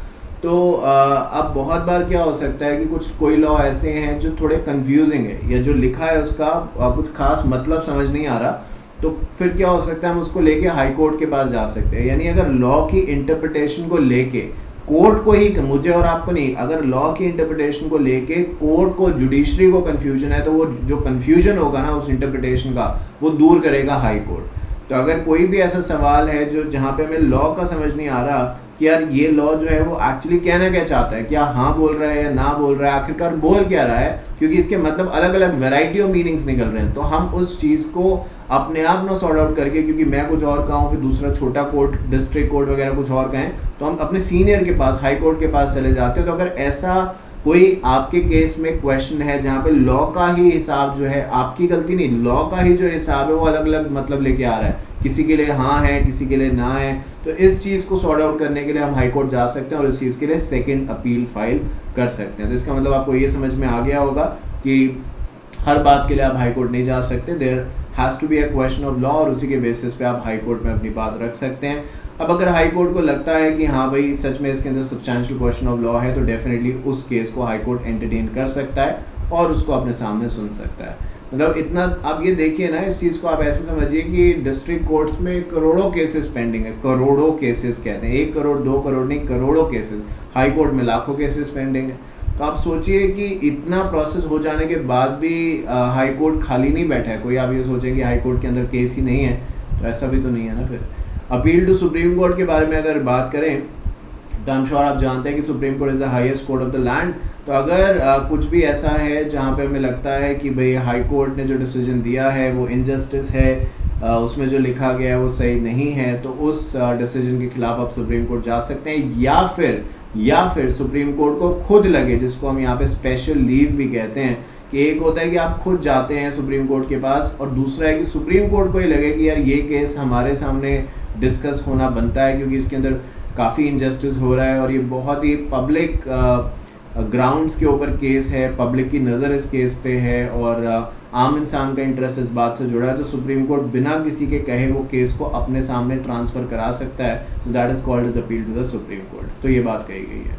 तो अब बहुत बार क्या हो सकता है कि कोई लॉ ऐसे हैं जो थोड़े कंफ्यूजिंग है, या जो लिखा है उसका कुछ खास मतलब समझ नहीं आ रहा, तो फिर क्या हो सकता है, हम उसको लेके हाई कोर्ट के पास जा सकते हैं। यानी अगर लॉ की इंटरप्रिटेशन को लेके कोर्ट को ही, मुझे और आपको नहीं, अगर लॉ की इंटरप्रिटेशन को लेके कोर्ट को, जुडिशरी को कंफ्यूजन है, तो वो जो कंफ्यूजन होगा ना उस इंटरप्रिटेशन का, वो दूर करेगा हाई कोर्ट। तो अगर कोई भी ऐसा सवाल है जो जहाँ पे हमें लॉ का समझ नहीं आ रहा कि यार ये लॉ जो है वो एक्चुअली कहना क्या चाहता है, क्या हाँ बोल रहा है या ना बोल रहा है, आखिरकार बोल क्या रहा है, क्योंकि इसके मतलब अलग अलग वैरायटी ऑफ मीनिंग्स निकल रहे हैं, तो हम उस चीज़ को अपने आप ना सॉर्ट आउट करके, क्योंकि मैं कुछ और कहूँ फिर दूसरा छोटा कोर्ट, डिस्ट्रिक्ट कोर्ट वगैरह कुछ और कहें, तो हम अपने सीनियर के पास, हाई कोर्ट के पास चले जाते हैं। तो अगर ऐसा कोई आपके केस में क्वेश्चन है जहाँ पे लॉ का ही हिसाब जो है, आपकी गलती नहीं, लॉ का ही जो हिसाब है वो अलग अलग मतलब लेके आ रहा है, किसी के लिए हाँ है, किसी के लिए ना है। तो इस चीज़ को सॉर्ट आउट करने के लिए हम हाई कोर्ट जा सकते हैं और इस चीज़ के लिए सेकंड अपील फाइल कर सकते हैं। तो इसका मतलब आपको ये समझ में आ गया होगा कि हर बात के लिए आप हाई कोर्ट नहीं जा सकते, there has to be a question of law, और उसी के बेसिस पे आप हाई कोर्ट में अपनी बात रख सकते हैं। अब अगर हाई कोर्ट को लगता है कि हाँ भाई सच में इसके अंदर सब्सटैंशियल क्वेश्चन ऑफ लॉ है, तो डेफिनेटली उस केस को हाई कोर्ट एंटरटेन कर सकता है और उसको अपने सामने सुन सकता है। मतलब इतना आप ये देखिए ना, इस चीज़ को आप ऐसे समझिए कि डिस्ट्रिक्ट कोर्ट्स में करोड़ों केसेस पेंडिंग है, करोड़ों केसेस कहते हैं, 1 करोड़ 2 करोड़ नहीं, करोड़ों केसेस। हाई कोर्ट में लाखों केसेस पेंडिंग है। तो आप सोचिए कि इतना प्रोसेस हो जाने के बाद भी हाई कोर्ट खाली नहीं बैठा है। कोई आप ये सोचें कि हाई कोर्ट के अंदर केस ही नहीं है, तो ऐसा भी तो नहीं है ना। फिर अपील टू सुप्रीम कोर्ट के बारे में अगर बात करें तो आई एम श्योर आप जानते हैं कि supreme court is the highest court of the land. तो अगर कुछ भी ऐसा है जहाँ पे हमें लगता है कि भाई हाई कोर्ट ने जो डिसीजन दिया है वो इनजस्टिस है, उसमें जो लिखा गया है वो सही नहीं है, तो उस डिसीजन के खिलाफ आप सुप्रीम कोर्ट जा सकते हैं। या फिर सुप्रीम कोर्ट को खुद लगे, जिसको हम यहाँ पे स्पेशल लीव भी कहते हैं, कि एक होता है कि आप खुद जाते हैं सुप्रीम कोर्ट के पास, और दूसरा है कि सुप्रीम कोर्ट को ही लगे कि यार ये केस हमारे सामने डिस्कस होना बनता है, क्योंकि इसके अंदर काफ़ी इनजस्टिस हो रहा है और ये बहुत ही पब्लिक ग्राउंड्स के ऊपर केस है, पब्लिक की नज़र इस केस पे है और आम इंसान का इंटरेस्ट इस बात से जुड़ा है। तो सुप्रीम कोर्ट बिना किसी के कहे वो केस को अपने सामने ट्रांसफ़र करा सकता है। So that is called as appeal to the supreme court. तो ये बात कही गई है।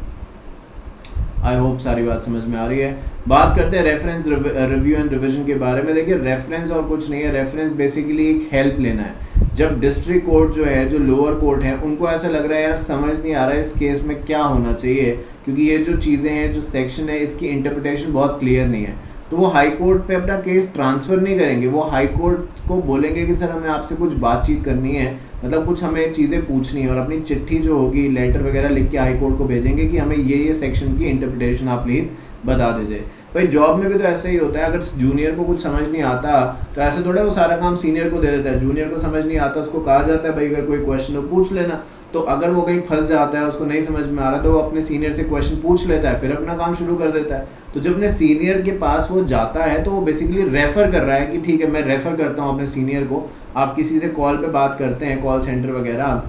आई होप सारी बात समझ में आ रही है। बात करते हैं रेफरेंस रिव्यू एंड रिविजन के बारे में। देखिए रेफरेंस और कुछ नहीं है, रेफरेंस बेसिकली एक हेल्प लेना है। जब डिस्ट्रिक्ट कोर्ट जो है, जो लोअर कोर्ट है, उनको ऐसा लग रहा है यार समझ नहीं आ रहा है इस केस में क्या होना चाहिए, क्योंकि ये जो चीज़ें हैं, जो सेक्शन है, इसकी इंटरप्रिटेशन बहुत क्लियर नहीं है, तो वो हाई कोर्ट पे अपना केस ट्रांसफ़र नहीं करेंगे। वो हाई कोर्ट को बोलेंगे कि सर हमें आपसे कुछ बातचीत करनी है, मतलब कुछ हमें चीज़ें पूछनी है, और अपनी चिट्ठी जो होगी, लेटर वगैरह लिख के हाई कोर्ट को भेजेंगे कि हमें ये सेक्शन की इंटरप्रिटेशन आप प्लीज़ बता दीजिए। भाई जॉब में भी तो ऐसा ही होता है, अगर जूनियर को कुछ समझ नहीं आता तो ऐसे थोड़ा वो सारा काम सीनियर को दे देता है। जूनियर को समझ नहीं आता, उसको कहा जाता है भाई अगर कोई क्वेश्चन हो पूछ लेना। तो अगर वो कहीं फंस जाता है, उसको नहीं समझ में आ रहा, तो वो अपने सीनियर से क्वेश्चन पूछ लेता है, फिर अपना काम शुरू कर देता है। तो जब अपने सीनियर के पास वो जाता है तो वो बेसिकली रेफ़र कर रहा है कि ठीक है मैं रेफ़र करता हूँ अपने सीनियर को। आप किसी से कॉल पे बात करते हैं, कॉल सेंटर वगैरह,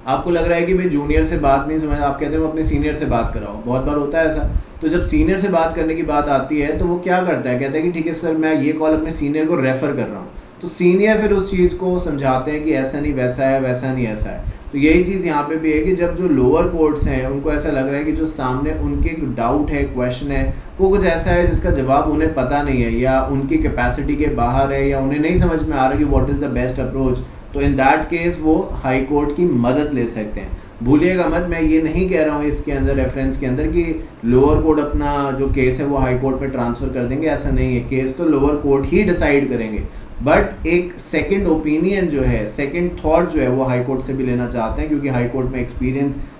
आपको लग रहा है कि भाई जूनियर से बात नहीं समझ, आप कहते हैं अपने सीनियर से बात कराओ। बहुत बार होता है ऐसा। तो जब सीनियर से बात करने की बात आती है तो वो क्या करता है, कहता है कि ठीक है सर मैं ये कॉल अपने सीनियर को रेफ़र कर रहा हूँ। तो सीनियर फिर उस चीज़ को समझाते हैं कि ऐसा नहीं वैसा है, वैसा नहीं ऐसा है। तो यही चीज़ यहाँ पे भी है कि जब जो लोअर कोर्ट्स हैं उनको ऐसा लग रहा है कि जो सामने उनके डाउट है, क्वेश्चन है, वो कुछ ऐसा है जिसका जवाब उन्हें पता नहीं है, या उनकी कैपेसिटी के बाहर है, या उन्हें नहीं समझ में आ रहा कि what is the best approach, तो इन दैट केस वो हाई कोर्ट की मदद ले सकते हैं। भूलिएगा मत, मैं ये नहीं कह रहा हूँ इसके अंदर रेफरेंस के अंदर कि लोअर कोर्ट अपना जो केस है वो हाई कोर्ट में ट्रांसफ़र कर देंगे, ऐसा नहीं है। केस तो लोअर कोर्ट ही डिसाइड करेंगे, बट एक सेकंड ओपिनियन जो है, सेकंड थॉट जो है, वो हाई कोर्ट से भी लेना चाहते हैं, क्योंकि हाई कोर्ट में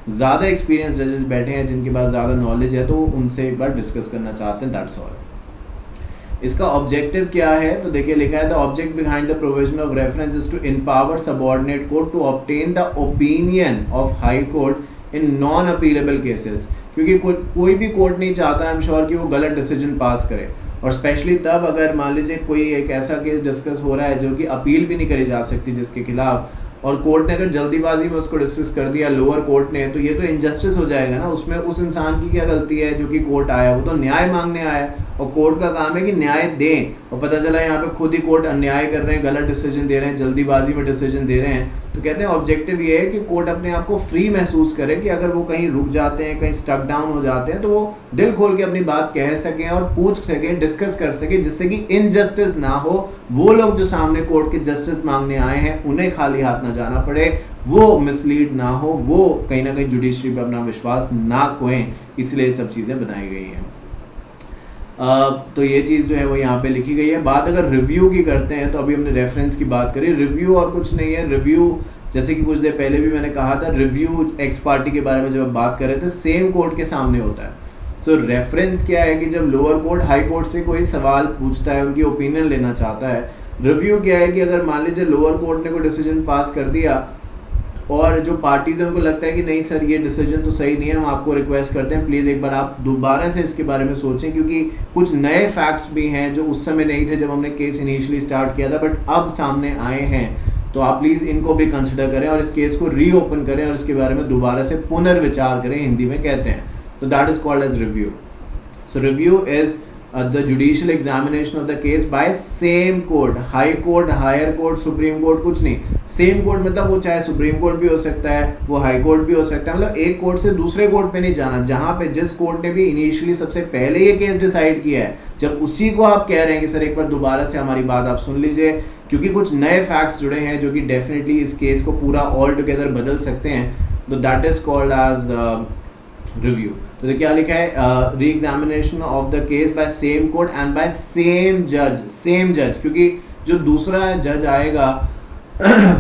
ज़्यादा एक्सपीरियंस जजेस बैठे हैं जिनके पास ज़्यादा नॉलेज है, तो उनसे एक बार डिस्कस करना चाहते हैं। That's all. इसका ऑब्जेक्टिव क्या है, तो देखिए लिखा है the object behind the provision of reference is to empower subordinate court to obtain the opinion of high court in non appealable cases. क्योंकि कोई भी कोर्ट नहीं चाहता आई एम श्योर कि वो गलत डिसीजन पास करे, और स्पेशली तब अगर मान लीजिए कोई एक ऐसा केस डिस्कस हो रहा है जो कि अपील भी नहीं करी जा सकती जिसके खिलाफ, और कोर्ट ने अगर जल्दीबाजी में उसको डिस्कस कर दिया लोअर कोर्ट ने, तो ये तो इनजस्टिस हो जाएगा ना। उसमें उस इंसान की क्या गलती है जो कि कोर्ट आया, वो तो न्याय मांगने आया, और कोर्ट का काम है कि न्याय दें, और पता चला यहाँ पे खुद ही कोर्ट अन्याय कर रहे हैं, गलत डिसीजन दे रहे हैं, जल्दीबाजी में डिसीजन दे रहे हैं। तो कहते हैं ऑब्जेक्टिव ये है कि कोर्ट अपने आप को फ्री महसूस करे कि अगर वो कहीं रुक जाते हैं, कहीं स्टक डाउन हो जाते हैं, तो वो दिल खोल के अपनी बात कह सकें और पूछ सकें, डिस्कस कर सकें, जिससे कि इनजस्टिस ना हो। वो लोग जो सामने कोर्ट के जस्टिस मांगने आए हैं उन्हें खाली हाथ ना जाना पड़े, वो मिसलीड ना हो, वो कहीं ना कहीं जुडिशरी पर अपना विश्वास ना खोएं, इसलिए ये सब चीज़ें बनाई गई हैं। तो ये चीज़ जो है वो यहाँ पे लिखी गई है। बात अगर रिव्यू की करते हैं, तो अभी हमने रेफरेंस की बात करी, रिव्यू और कुछ नहीं है। रिव्यू जैसे कि कुछ देर पहले भी मैंने कहा था, रिव्यू एक्स पार्टी के बारे में जब बात कर रहे थे, सेम कोर्ट के सामने होता है। सो रेफरेंस क्या है कि जब लोअर कोर्ट हाई कोर्ट से कोई सवाल पूछता है, उनकी ओपिनियन लेना चाहता है। रिव्यू क्या है कि अगर मान लीजिए लोअर कोर्ट ने कोई डिसीजन पास कर दिया और जो पार्टीज हैं उनको लगता है कि नहीं सर ये डिसीजन तो सही नहीं है, हम आपको रिक्वेस्ट करते हैं प्लीज़ एक बार आप दोबारा से इसके बारे में सोचें, क्योंकि कुछ नए फैक्ट्स भी हैं जो उस समय नहीं थे जब हमने केस इनिशियली स्टार्ट किया था, बट अब सामने आए हैं। तो आप प्लीज़ इनको भी कंसिडर करें और इस केस को रीओपन करें और इसके बारे में दोबारा से पुनर्विचार करें, हिंदी में कहते हैं। तो that is called as review. So review is the judicial examination of the case by same court, high court, higher court, supreme court कुछ नहीं, सेम कोर्ट मतलब वो चाहे सुप्रीम कोर्ट भी हो सकता है, वो हाई कोर्ट भी हो सकता है, मतलब एक कोर्ट से दूसरे कोर्ट पे नहीं जाना, जहाँ पे जिस कोर्ट ने भी इनिशियली सबसे पहले ये केस डिसाइड किया है, जब उसी को आप कह रहे हैं कि सर एक बार दोबारा से हमारी बात आप सुन लीजिए, क्योंकि कुछ नए फैक्ट्स जुड़े हैं जो कि डेफिनेटली इस केस को पूरा ऑल टुगेदर बदल सकते हैं, तो that is called as review. तो क्या लिखा है, re examination of the case by same court and by same जज, क्योंकि जो दूसरा जज आएगा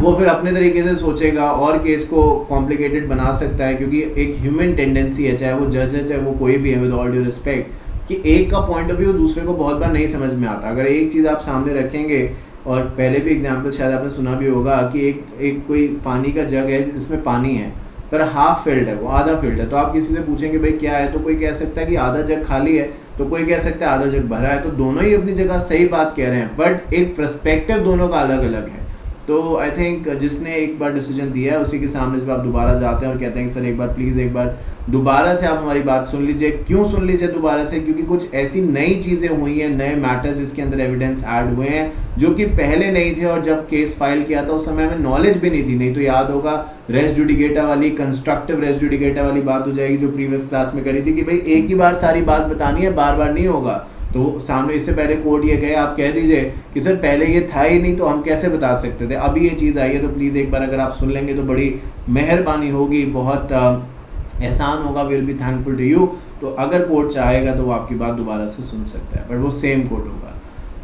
वो फिर अपने तरीके से सोचेगा और केस को कॉम्प्लिकेटेड बना सकता है, क्योंकि एक ह्यूमन टेंडेंसी है, चाहे वो जज है चाहे वो कोई भी है, विद ऑल ड्यू रिस्पेक्ट, कि एक का पॉइंट ऑफ व्यू दूसरे को बहुत बार नहीं समझ में आता। अगर एक चीज़ आप सामने रखेंगे, और पहले भी एग्जाम्पल शायद आपने सुना भी होगा कि एक कोई पानी का जग है जिसमें पानी है पर हाफ फिल्ड है, वो आधा फिल्ड है, तो आप किसी से पूछेंगे भाई क्या है, तो कोई कह सकता है कि आधा जग खाली है, तो कोई कह सकता है आधा जग भरा है, तो दोनों ही अपनी जगह सही बात कह रहे हैं, बट एक पर्सपेक्टिव दोनों का अलग अलग है। तो आई थिंक जिसने एक बार डिसीजन दिया है उसी के सामने जब आप दोबारा जाते हैं और कहते हैं कि सर एक बार प्लीज़ एक बार दोबारा से आप हमारी बात सुन लीजिए, क्यों सुन लीजिए दोबारा से, क्योंकि कुछ ऐसी नई चीज़ें हुई हैं, नए मैटर्स जिसके अंदर एविडेंस ऐड हुए हैं जो कि पहले नहीं थे, और जब केस फाइल किया था उस समय हमें नॉलेज भी नहीं थी। नहीं तो याद होगा रेस जुडिकेटा वाली, कंस्ट्रक्टिव रेस जुडिकेटा वाली बात हो जाएगी जो प्रीवियस क्लास में करी थी कि भाई एक ही बार सारी बात बतानी है, बार बार नहीं होगा। तो सामने इससे पहले कोर्ट ये गए, आप कह दीजिए कि सर पहले ये था ही नहीं तो हम कैसे बता सकते थे, अभी ये चीज़ आई है, तो प्लीज़ एक बार अगर आप सुन लेंगे तो बड़ी मेहरबानी होगी, बहुत एहसान होगा, will be thankful to you. तो अगर कोर्ट चाहेगा तो वो आपकी बात दोबारा से सुन सकता है, बट वो सेम कोर्ट होगा।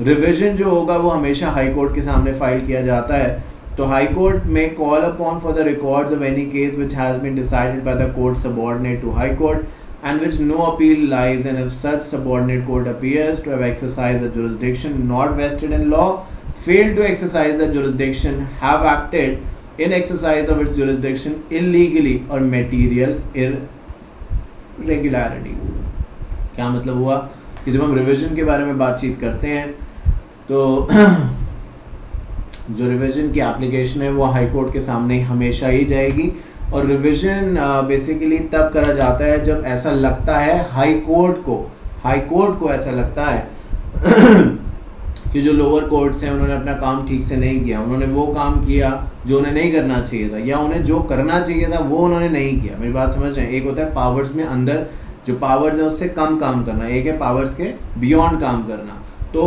रिविजन जो होगा वो हमेशा हाई कोर्ट के सामने फाइल किया जाता है। तो हाई कोर्ट में call upon for the records of any case which has been decided by the court subordinate to high court and which no appeal lies, and if such subordinate court appears to have exercised the jurisdiction not vested in law, failed to exercise the jurisdiction, have acted in exercise of its jurisdiction illegally or material irregularity। क्या मतलब हुआ कि जब हम revision के बारे में बातचीत करते हैं तो जो रिविजन की एप्लीकेशन है वो हाई कोर्ट के सामने हमेशा ही जाएगी, और रिवीजन बेसिकली तब करा जाता है जब ऐसा लगता है हाई कोर्ट को ऐसा लगता है कि जो लोअर कोर्ट्स हैं उन्होंने अपना काम ठीक से नहीं किया, उन्होंने वो काम किया जो उन्हें नहीं करना चाहिए था, या उन्हें जो करना चाहिए था वो उन्होंने नहीं किया। मेरी बात समझ रहे हैं? एक होता है पावर्स में अंदर जो पावर्स है उससे कम काम करना, एक है पावर्स के बियॉन्ड काम करना। तो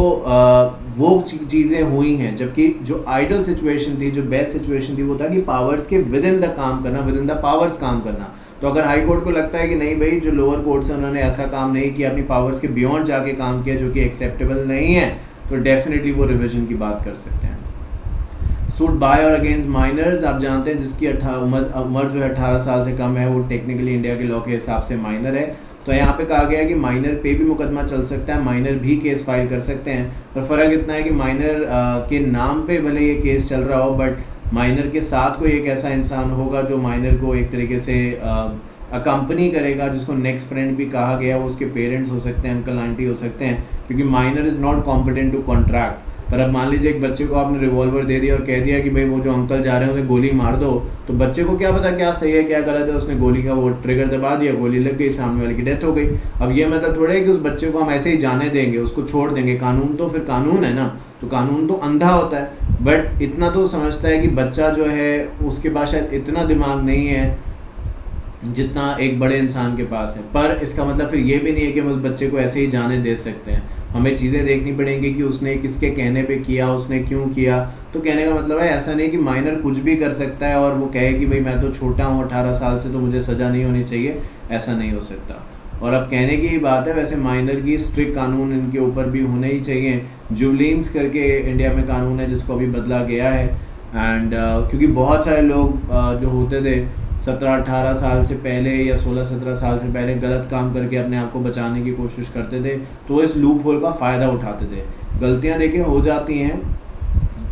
वो चीज़ें हुई हैं, जबकि जो आइडल सिचुएशन थी, जो बेस्ट सिचुएशन थी वो था कि पावर्स के विद इन द काम करना, विद इन द पावर्स काम करना। तो अगर हाई कोर्ट को लगता है कि नहीं भाई जो लोअर कोर्ट्स हैं उन्होंने ऐसा काम नहीं किया, अपनी पावर्स के बियॉन्ड जाके काम किया जो कि एक्सेप्टेबल नहीं है, तो डेफिनेटली वो रिविजन की बात कर सकते हैं। सूट बाय और अगेंस्ट माइनर्स, आप जानते हैं जिसकी उम्र जो है 18 साल से कम है वो टेक्निकली इंडिया के लॉ के हिसाब से माइनर है। तो यहाँ पे कहा गया है कि माइनर पे भी मुकदमा चल सकता है, माइनर भी केस फाइल कर सकते हैं, पर फ़र्क इतना है कि माइनर के नाम पे भले ये केस चल रहा हो, बट माइनर के साथ कोई एक ऐसा इंसान होगा जो माइनर को एक तरीके से अकम्पनी करेगा, जिसको नेक्स्ट फ्रेंड भी कहा गया। वो उसके पेरेंट्स हो सकते हैं, अंकल आंटी हो सकते हैं, क्योंकि minor is not competent to contract. पर अब मान लीजिए एक बच्चे को आपने रिवॉल्वर दे दिया और कह दिया कि भाई वो जो अंकल जा रहे हैं उन्हें गोली मार दो, तो बच्चे को क्या पता क्या सही है क्या गलत है, उसने गोली का वो ट्रिगर दबा दिया, गोली लग गई, सामने वाले की डेथ हो गई। अब ये मतलब थोड़ा है कि उस बच्चे को हम ऐसे ही जाने देंगे, उसको छोड़ देंगे, कानून तो फिर कानून है ना, तो कानून तो अंधा होता है, बट इतना तो समझता है कि बच्चा जो है उसके पास शायद इतना दिमाग नहीं है जितना एक बड़े इंसान के पास है। पर इसका मतलब फिर ये भी नहीं है कि हम उस बच्चे को ऐसे ही जाने दे सकते हैं, हमें चीज़ें देखनी पड़ेंगी कि उसने किसके कहने पे किया, उसने क्यों किया। तो कहने का मतलब है ऐसा नहीं कि माइनर कुछ भी कर सकता है और वो कहे कि भाई मैं तो छोटा हूँ 18 साल से तो मुझे सज़ा नहीं होनी चाहिए, ऐसा नहीं हो सकता। और अब कहने की ही बात है, वैसे माइनर की स्ट्रिक्ट कानून इनके ऊपर भी होने ही चाहिए। जुवलिन्स करके इंडिया में कानून है जिसको अभी बदला गया है, एंड क्योंकि बहुत सारे लोग जो होते थे 17-18 साल से पहले या 16-17 साल से पहले गलत काम करके अपने आप को बचाने की कोशिश करते थे, तो इस लूप होल का फ़ायदा उठाते थे। गलतियां देखिए हो जाती हैं,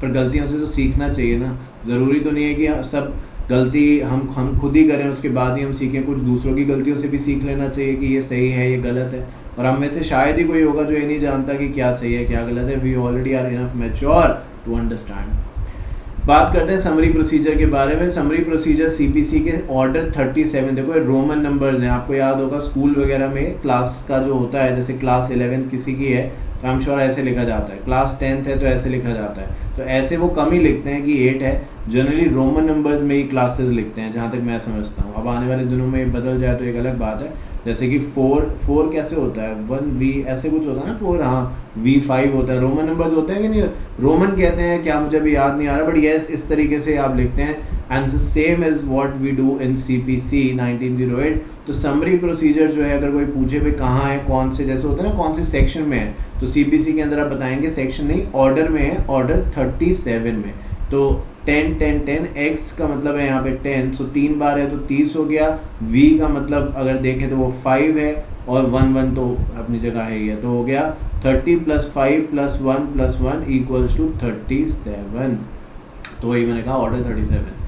पर गलतियों से तो सीखना चाहिए ना। ज़रूरी तो नहीं है कि सब गलती हम खुद ही करें उसके बाद ही हम सीखें, कुछ दूसरों की गलतियों से भी सीख लेना चाहिए कि ये सही है ये गलत है। और हम में से शायद ही कोई होगा जो ये नहीं जानता कि क्या सही है क्या गलत है। We already are enough mature to understand. बात करते हैं समरी प्रोसीजर के बारे में। समरी प्रोसीजर सीपीसी के ऑर्डर 37, देखो ये रोमन नंबर्स हैं, आपको याद होगा स्कूल वगैरह में क्लास का जो होता है, जैसे क्लास 11 किसी की है तो आई एम श्योर ऐसे लिखा जाता है, क्लास 10th है तो ऐसे लिखा जाता है, तो ऐसे वो कम ही लिखते हैं कि 8 है, जनरली रोमन नंबर्स में ही क्लासेस लिखते हैं जहाँ तक मैं समझता हूँ। अब आने वाले दिनों में बदल जाए तो एक अलग बात है, जैसे कि 4 कैसे होता है, 1V ऐसे कुछ होता है ना, 4 हाँ V5 होता है, रोमन नंबर्स होते हैं कि नहीं, रोमन कहते हैं क्या, मुझे भी याद नहीं आ रहा, बट यस इस तरीके से आप लिखते हैं। And same is what we do in CPC 1908। तो समरी प्रोसीजर जो है, अगर कोई पूछे भाई कहाँ है, कौन से, जैसे होता है ना कौन से सेक्शन में है, तो CPC के अंदर आप बताएंगे सेक्शन नहीं, ऑर्डर में है, ऑर्डर 37 में। तो 10 10 10 x का मतलब है यहाँ पे 10, सो 3 बार है तो 30 हो गया। v का मतलब अगर देखें तो वो 5 है, और 1 1 तो अपनी जगह है ही है, तो हो गया 30 + 5 + 1 + 1 = 37। तो वही मैंने कहा ऑर्डर 37।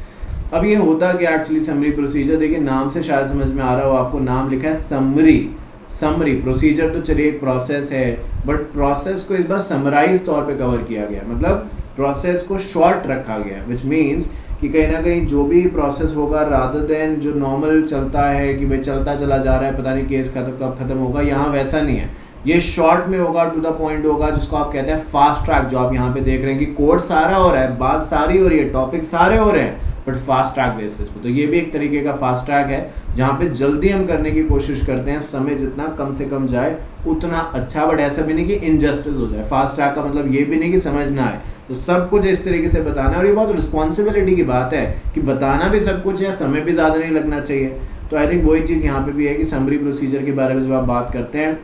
अब ये होता क्या एक्चुअली समरी प्रोसीजर, देखिए नाम से शायद समझ में आ रहा हो आपको, नाम लिखा है समरी। समरी प्रोसीजर तो चलिए एक प्रोसेस है, बट प्रोसेस को इस बार समराइज तौर पे कवर किया गया, मतलब प्रोसेस को शॉर्ट रखा गया, विच मीन्स कि कहीं ना कहीं जो भी प्रोसेस होगा रादर देन जो नॉर्मल चलता है कि भाई चलता चला जा रहा है, पता नहीं केस कब खत्म होगा, यहाँ वैसा नहीं है, ये शॉर्ट में होगा, टू द पॉइंट होगा, जिसको आप कहते हैं फास्ट ट्रैक। जो आप यहाँ पे देख रहे हैं कि कोड सारा हो रहा है, बात सारी हो रही है, टॉपिक सारे हो रहे हैं, बट फास्ट ट्रैक बेसिस पे, तो ये भी एक तरीके का फास्ट ट्रैक है जहाँ पे जल्दी हम करने की कोशिश करते हैं, समय जितना कम से कम जाए उतना अच्छा, बट ऐसा भी नहीं कि इनजस्टिस हो जाए। फास्ट ट्रैक का मतलब ये भी नहीं कि समझ ना आए, तो सब कुछ इस तरीके से बताना है, और ये बहुत रिस्पॉन्सिबिलिटी की बात है कि बताना भी सब कुछ है, समय भी ज़्यादा नहीं लगना चाहिए। तो आई थिंक वही चीज़ यहाँ पे भी है कि समरी प्रोसीजर के बारे में जब आप बात करते हैं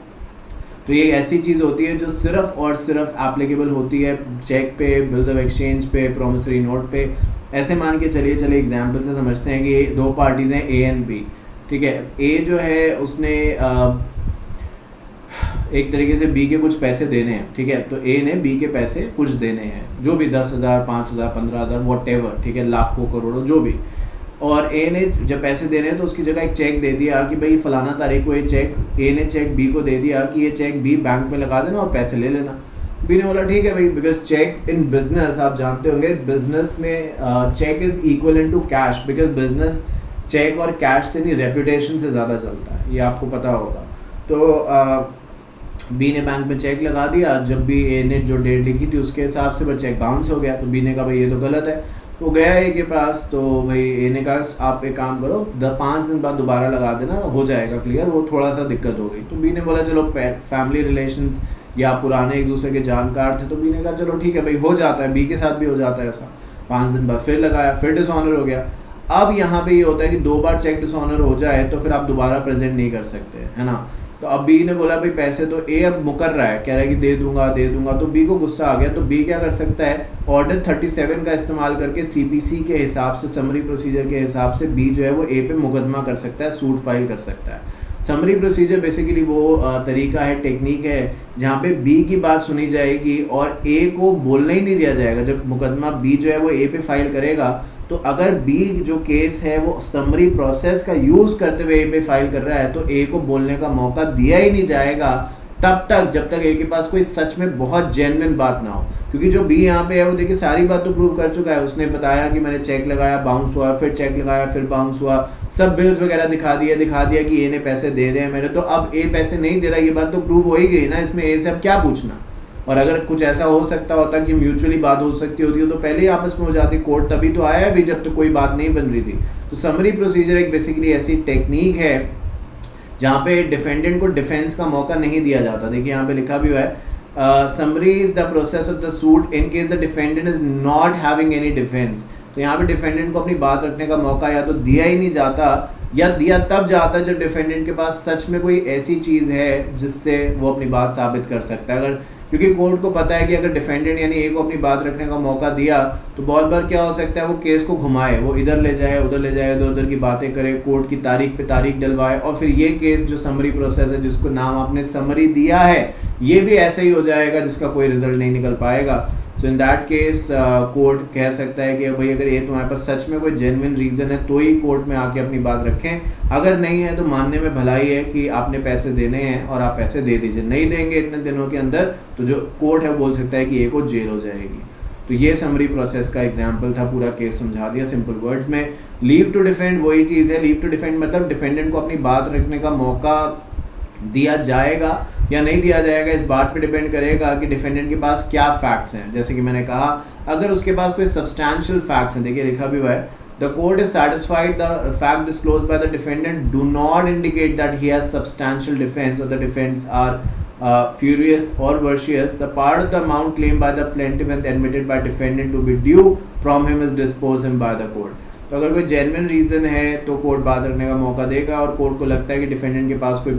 तो ये ऐसी चीज़ होती है जो सिर्फ और सिर्फ एप्लीकेबल होती है चेक पे, बिल्स ऑफ एक्सचेंज पे, प्रोमिसरी नोट पे। ऐसे मान के चलिए एग्जाम्पल से समझते हैं कि दो पार्टीज हैं A एंड B, ठीक है। A जो है उसने एक तरीके से B के कुछ पैसे देने हैं, ठीक है, तो A ने B के पैसे कुछ देने हैं, जो भी 10,000 5,000 15,000 वॉट एवर, ठीक है, लाखों करोड़ों जो भी, और A ने जब पैसे देने हैं तो उसकी जगह एक चेक दे दिया कि भाई फलाना तारीख को ये चेक, A ने चेक B को दे दिया कि ये चेक B बैंक में लगा देना और पैसे ले लेना। B ने बोला ठीक है भाई, बिकॉज चेक इन बिजनेस आप जानते होंगे, बिजनेस में cheque is equal to cash, because business cheque और कैश से नहीं रेपुटेशन से ज़्यादा चलता है, ये आपको पता होगा। तो B ने बैंक में चेक लगा दिया, जब भी A ने जो डेट लिखी थी उसके हिसाब से वह चेक बाउंस हो गया, तो B ने कहा भाई ये तो गलत है, वो गया A के पास, तो भाई A ने कहा आप एक काम करो 5 दिन बाद दोबारा लगा देना, हो जाएगा क्लियर, वो थोड़ा सा दिक्कत हो गई। तो B ने बोला चलो फैमिली रिलेशंस या पुराने एक दूसरे के जानकार थे, तो B ने कहा चलो ठीक है भाई, हो जाता है, B के साथ भी हो जाता है ऐसा। 5 दिन बाद फिर लगाया, फिर डिसऑनर हो गया। अब यहाँ पे ये होता है कि 2 बार चेक डिसऑनर हो जाए तो फिर आप दोबारा प्रेजेंट नहीं कर सकते, है ना। तो अब B ने बोला भाई पैसे, तो A अब मुकर रहा है, कह रहा है कि दे दूंगा, तो B को गुस्सा आ गया, तो B क्या कर सकता है, ऑर्डर 37 का इस्तेमाल करके CPC के हिसाब से, समरी प्रोसीजर के हिसाब से B जो है वो A पे मुकदमा कर सकता है, सूट फाइल कर सकता है। समरी प्रोसीजर बेसिकली वो तरीका है, टेक्निक है, जहाँ पे B की बात सुनी जाएगी और A को बोलने ही नहीं दिया जाएगा। जब मुकदमा B जो है वो A पे फाइल करेगा, तो अगर B जो केस है वो समरी प्रोसेस का यूज़ करते हुए A पे फाइल कर रहा है, तो A को बोलने का मौका दिया ही नहीं जाएगा तब तक जब तक A के पास कोई सच में बहुत जेन्युइन बात ना हो। क्योंकि जो B यहाँ पे है वो देखिए सारी बात तो प्रूव कर चुका है, उसने बताया कि मैंने चेक लगाया, बाउंस हुआ, फिर चेक लगाया, फिर बाउंस हुआ, सब बिल्स वगैरह दिखा दिया कि A ने पैसे दे रहे हैं मेरे, तो अब A पैसे नहीं दे रहा, ये बात तो प्रूव हो ही गई ना, इसमें A से अब क्या पूछना। और अगर कुछ ऐसा हो सकता होता कि म्यूचुअली बात हो सकती होती है तो पहले ही आपस में हो जाती, कोर्ट तभी तो आया अभी जब तो कोई बात नहीं बन रही थी। तो समरी प्रोसीजर एक बेसिकली ऐसी टेक्निक है जहाँ पे डिफेंडेंट को डिफेंस का मौका नहीं दिया जाता। देखिए यहाँ पे लिखा भी हुआ है, summary is the process of the suit in case the defendant is not having any defence. तो यहाँ पे डिफेंडेंट को अपनी बात रखने का मौका या तो दिया ही नहीं जाता, या दिया तब जाता जब डिफेंडेंट के पास सच में कोई ऐसी चीज़ है जिससे वो अपनी बात साबित कर सकता है। अगर क्योंकि कोर्ट को पता है कि अगर डिफेंडेंट यानी A को अपनी बात रखने का मौका दिया तो बहुत बार क्या हो सकता है, वो केस को घुमाए, वो इधर ले जाए, उधर ले जाए, इधर उधर की बातें करे, कोर्ट की तारीख पे तारीख डलवाए, और फिर ये केस जो समरी प्रोसेस है जिसको नाम आपने समरी दिया है, ये भी ऐसे ही हो जाएगा जिसका कोई रिजल्ट नहीं निकल पाएगा। सो इन दैट केस कोर्ट कह सकता है कि भाई अगर ये तुम्हारे पास सच में कोई जेन्युइन रीज़न है तो ही कोर्ट में आके अपनी बात रखें, अगर नहीं है तो मानने में भलाई है कि आपने पैसे देने हैं और आप पैसे दे दीजिए। नहीं देंगे इतने दिनों के अंदर तो जो कोर्ट है बोल सकता है कि A को जेल हो जाएगी। तो ये समरी प्रोसेस का एग्जाम्पल था, पूरा केस समझा दिया सिंपल वर्ड्स में। लीव टू डिफेंड वही चीज़ है, लीव टू डिफेंड मतलब डिफेंडेंट को अपनी बात रखने का मौका दिया जाएगा या नहीं दिया जाएगा, इस बात पे डिपेंड करेगा कि डिफेंडेंट के पास क्या फैक्ट्स हैं। जैसे कि मैंने कहा, अगर उसके पास कोई सब्सटैंशियल फैक्ट्स हैं, देखिए लिखा भी हुआ है, the court is satisfied the fact disclosed by the defendant do not indicate that he has substantial defence और the defence are furious or vicious, the part of the amount claimed by the plaintiff and admitted by defendant to be due from him is disposed in by the court. तो अगर कोई genuine reason है तो court बात रखने का मौका देगा, और कोर्ट को लगता है कि डिफेंडेंट के पास कोई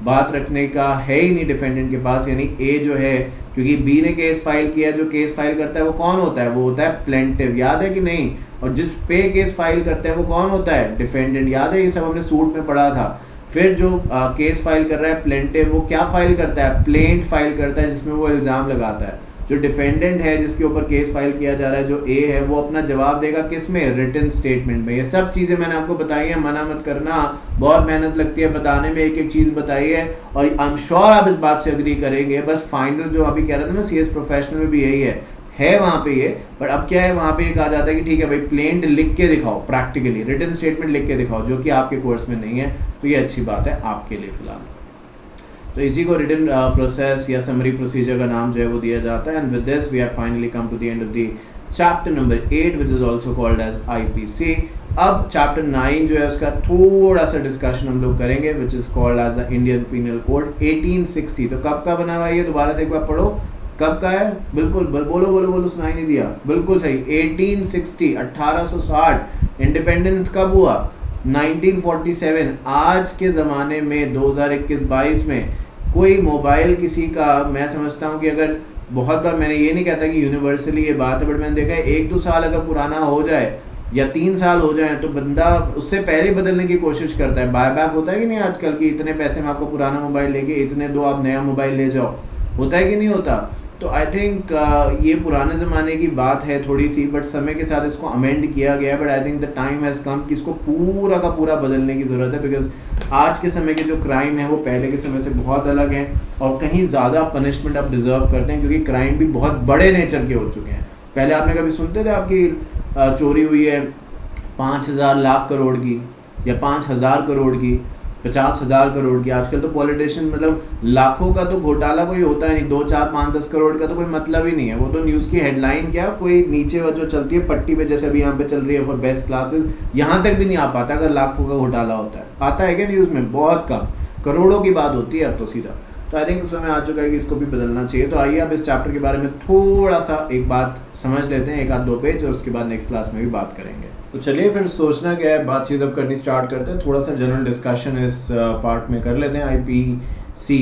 बात रखने का है ही नहीं डिफेंडेंट के पास, यानी ए जो है, क्योंकि बी ने केस फाइल किया, जो केस फाइल करता है वो कौन होता है, वो होता है प्लेंटिव, याद है कि नहीं, और जिस पे केस फाइल करते हैं वो कौन होता है, डिफेंडेंट, याद है, ये सब हमने सूट में पढ़ा था। फिर जो केस फाइल कर रहा है प्लेंटिव, वो क्या फाइल करता है, प्लेंट फाइल करता है, जिसमें वो इल्ज़ाम लगाता है। जो डिफेंडेंट है जिसके ऊपर केस फाइल किया जा रहा है, जो ए है, वो अपना जवाब देगा किस में, रिटन स्टेटमेंट में। ये सब चीज़ें मैंने आपको बताई है, मना मत करना, बहुत मेहनत लगती है बताने में, एक एक चीज़ बताई है, और आई एम श्योर आप इस बात से एग्री करेंगे। बस फाइनल जो अभी कह रहा था ना, CS प्रोफेशनल में भी यही है वहाँ पे ये, बट अब क्या है, वहाँ पे कहा जाता है कि ठीक है भाई, प्लेंट लिख के दिखाओ, प्रैक्टिकली रिटन स्टेटमेंट लिख के दिखाओ, जो कि आपके कोर्स में नहीं है, तो ये अच्छी बात है आपके लिए फिलहाल। तो इसी को रिटन प्रोसेस या समरी प्रोसीजर का नाम जो है वो दिया जाता है। And with this we have finally come to the end of the chapter number 8 which is also called as IPC। अब चैप्टर 9 जो है उसका थोड़ा सा डिस्कशन हम लोग करेंगे, which is called as the Indian penal code 1860। तो कब का बना हुआ है ये, दोबारा से एक बार पढ़ो, कब का है, बिल्कुल बोलो, सुनाई नहीं दिया, बिल्कुल सही, 1860, 1860। इंडिपेंडेंस कब हुआ, 1947। आज के ज़माने में 2021-22 में कोई मोबाइल किसी का, मैं समझता हूँ कि अगर बहुत बार, मैंने ये नहीं कहता कि यूनिवर्सली ये बात है, बट मैंने देखा है 1-2 साल अगर पुराना हो जाए या 3 साल हो जाए तो बंदा उससे पहले बदलने की कोशिश करता है। बाय बैक होता है कि नहीं आजकल की, इतने पैसे में आपको पुराना मोबाइल लेके इतने दो, आप नया मोबाइल ले जाओ, होता है कि नहीं होता। तो आई थिंक ये पुराने ज़माने की बात है थोड़ी सी, बट समय के साथ इसको अमेंड किया गया, but I think the time has come कि इसको पूरा का पूरा बदलने की ज़रूरत है, बिकॉज आज के समय के जो क्राइम है वो पहले के समय से बहुत अलग हैं, और कहीं ज़्यादा पनिशमेंट आप डिज़र्व करते हैं, क्योंकि क्राइम भी बहुत बड़े नेचर के हो चुके हैं। पहले आपने कभी सुनते थे आपकी चोरी हुई है 5,000 लाख करोड़ की, या 5,000 करोड़ की, 50,000 करोड़ की। आजकल तो पॉलिटिशियन मतलब लाखों का तो घोटाला कोई होता है नहीं, 2, 4, 5, 10 करोड़ का तो कोई मतलब ही नहीं है। वो तो न्यूज़ की हेडलाइन क्या, कोई नीचे वो जो चलती है पट्टी पे, जैसे अभी यहाँ पे चल रही है फॉर बेस्ट क्लासेस, यहाँ तक भी नहीं आ पाता अगर लाखों का घोटाला होता है। आता है क्या न्यूज़ में, बहुत कम, करोड़ों की बात होती है अब तो सीधा। तो आई थिंक समय आ चुका है कि इसको भी बदलना चाहिए। तो आइए अब इस चैप्टर के बारे में थोड़ा सा एक बात समझ लेते हैं, 1-2 पेज, और उसके बाद नेक्स्ट क्लास में भी बात करेंगे। तो चलिए फिर सोचना क्या है, बातचीत अब करनी स्टार्ट करते हैं। थोड़ा सा जनरल डिस्कशन इस पार्ट में कर लेते हैं IPC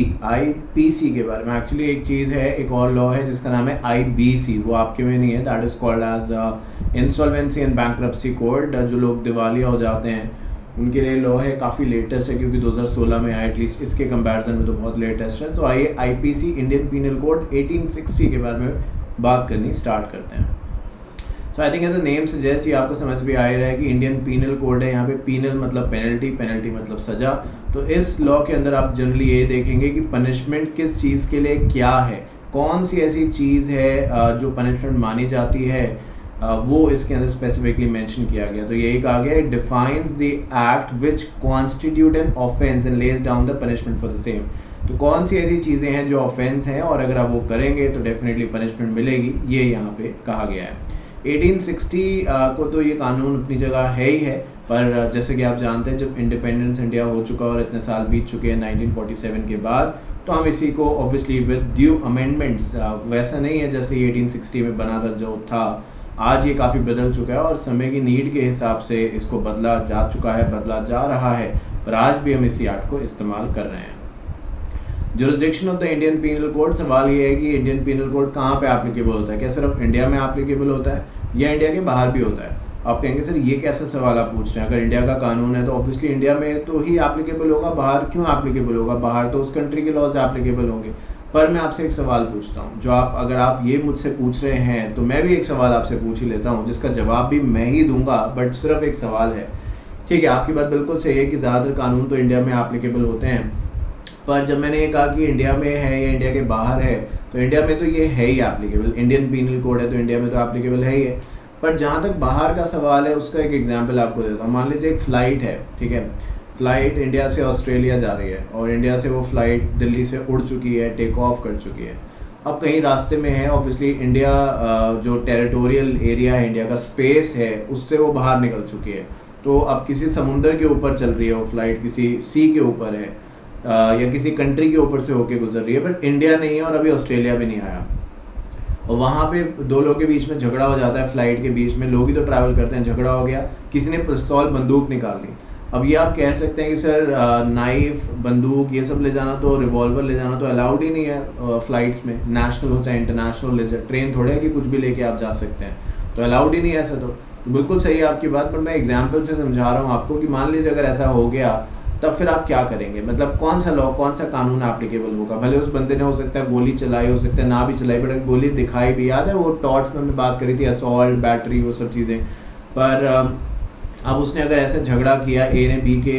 के बारे में। एक्चुअली एक चीज़ है, एक और लॉ है जिसका नाम है IBC, वो आपके में नहीं है, that is called as insolvency and bankruptcy code. जो लोग दिवालिया हो जाते हैं उनके लिए लॉ है, काफ़ी लेटेस्ट है, क्योंकि 2016 में आया, एटलीस्ट इसके कंपैरिजन में तो बहुत लेटेस्ट है। तो आइए IPC इंडियन पीनल कोड 1860 के बारे में बात करनी स्टार्ट करते हैं। So I think as a name suggest, ये आपको समझ भी आ रहा है कि इंडियन पीनल कोड है। यहाँ पे पीनल मतलब पेनल्टी, पेनल्टी मतलब सज़ा। तो इस लॉ के अंदर आप जनरली ये देखेंगे कि पनिशमेंट किस चीज़ के लिए क्या है, कौन सी ऐसी चीज़ है जो पनिशमेंट मानी जाती है, वो इसके अंदर स्पेसिफिकली मेंशन किया गया। तो यही कहा गया, it defines the act which constitute an offence and lays down the punishment for the same. तो कौन सी ऐसी चीज़ें हैं जो ऑफेंस हैं, और अगर आप वो करेंगे तो डेफिनेटली पनिशमेंट मिलेगी, ये यहाँ पे कहा गया है। 1860 को तो ये कानून अपनी जगह है ही है, पर जैसे कि आप जानते हैं जब इंडिपेंडेंस इंडिया हो चुका और इतने साल बीत चुके हैं 1947 के बाद, तो हम इसी को ऑब्वियसली विद ड्यू अमेंडमेंट्स, वैसा नहीं है जैसे 1860 में बना था जो था, आज ये काफ़ी बदल चुका है और समय की नीड के हिसाब से इसको बदला जा चुका है, बदला जा रहा है, पर आज भी हम इसी एक्ट को इस्तेमाल कर रहे हैं। Jurisdiction of the Indian penal code, सवाल ये है कि इंडियन पीनल कोड कहाँ पे एप्लीकेबल होता है, क्या सिर्फ इंडिया में एप्लीकेबल होता है या इंडिया के बाहर भी होता है। आप कहेंगे सर ये कैसा सवाल आप पूछ रहे हैं, अगर इंडिया का कानून है तो ऑब्वियसली इंडिया में तो ही एप्लीकेबल होगा, बाहर क्यों एप्लीकेबल होगा, बाहर तो उस कंट्री के लॉज एप्लीकेबल होंगे। पर मैं आपसे एक सवाल पूछता हूँ, जो आप अगर आप ये मुझसे पूछ रहे हैं तो मैं भी एक सवाल आपसे पूछ ही लेता हूँ, जिसका जवाब भी मैं ही दूंगा, बट सिर्फ एक सवाल है। ठीक है, आपकी बात बिल्कुल सही है कि ज़्यादातर कानून तो इंडिया में एप्लीकेबल होते हैं, पर जब मैंने ये कहा कि इंडिया में है या इंडिया के बाहर है, तो इंडिया में तो ये है ही एप्लीकेबल, इंडियन पीनल कोड है तो इंडिया में तो एप्लीकेबल है ही है। पर जहाँ तक बाहर का सवाल है उसका एक एग्जांपल आपको देता हूँ। मान लीजिए एक फ़्लाइट है, ठीक है, फ़्लाइट इंडिया से ऑस्ट्रेलिया जा रही है और इंडिया से वो फ़्लाइट दिल्ली से उड़ चुकी है, टेक ऑफ कर चुकी है। अब कहीं रास्ते में है, ऑब्वियसली इंडिया जो टेरिटोरियल एरिया है, इंडिया का स्पेस है, उससे वो बाहर निकल चुकी है। तो अब किसी समुंदर के ऊपर चल रही है वो फ्लाइट, किसी सी के ऊपर है या किसी कंट्री के ऊपर से होके गुजर रही है, बट इंडिया नहीं है और अभी ऑस्ट्रेलिया भी नहीं आया। और वहाँ पे दो लोगों के बीच में झगड़ा हो जाता है, फ्लाइट के बीच में, लोग ही तो ट्रैवल करते हैं, झगड़ा हो गया, किसी ने पिस्तौल बंदूक निकाल ली। अब ये आप कह सकते हैं कि सर नाइफ बंदूक ये सब ले जाना तो, रिवॉल्वर ले जाना तो अलाउड ही नहीं है फ्लाइट्स में, नेशनल हो चाहे इंटरनेशनल ले जाए, ट्रेन थोड़े है कि कुछ भी लेके आप जा सकते हैं, तो अलाउड ही नहीं है ऐसा। तो बिल्कुल सही है आपकी बात, पर मैं एग्जाम्पल से समझा रहा हूँ आपको कि मान लीजिए अगर ऐसा हो गया तब फिर आप क्या करेंगे, मतलब कौन सा लॉ, कौन सा कानून एप्लीकेबल होगा। भले उस बंदे ने हो सकता है गोली चलाई, हो सकता है ना भी चलाई, बट गोली दिखाई भी, याद है वो टॉर्च में हमने बात करी थी, असॉल्ट, बैटरी, वो सब चीज़ें। पर अब उसने अगर ऐसे झगड़ा किया, ए ने बी के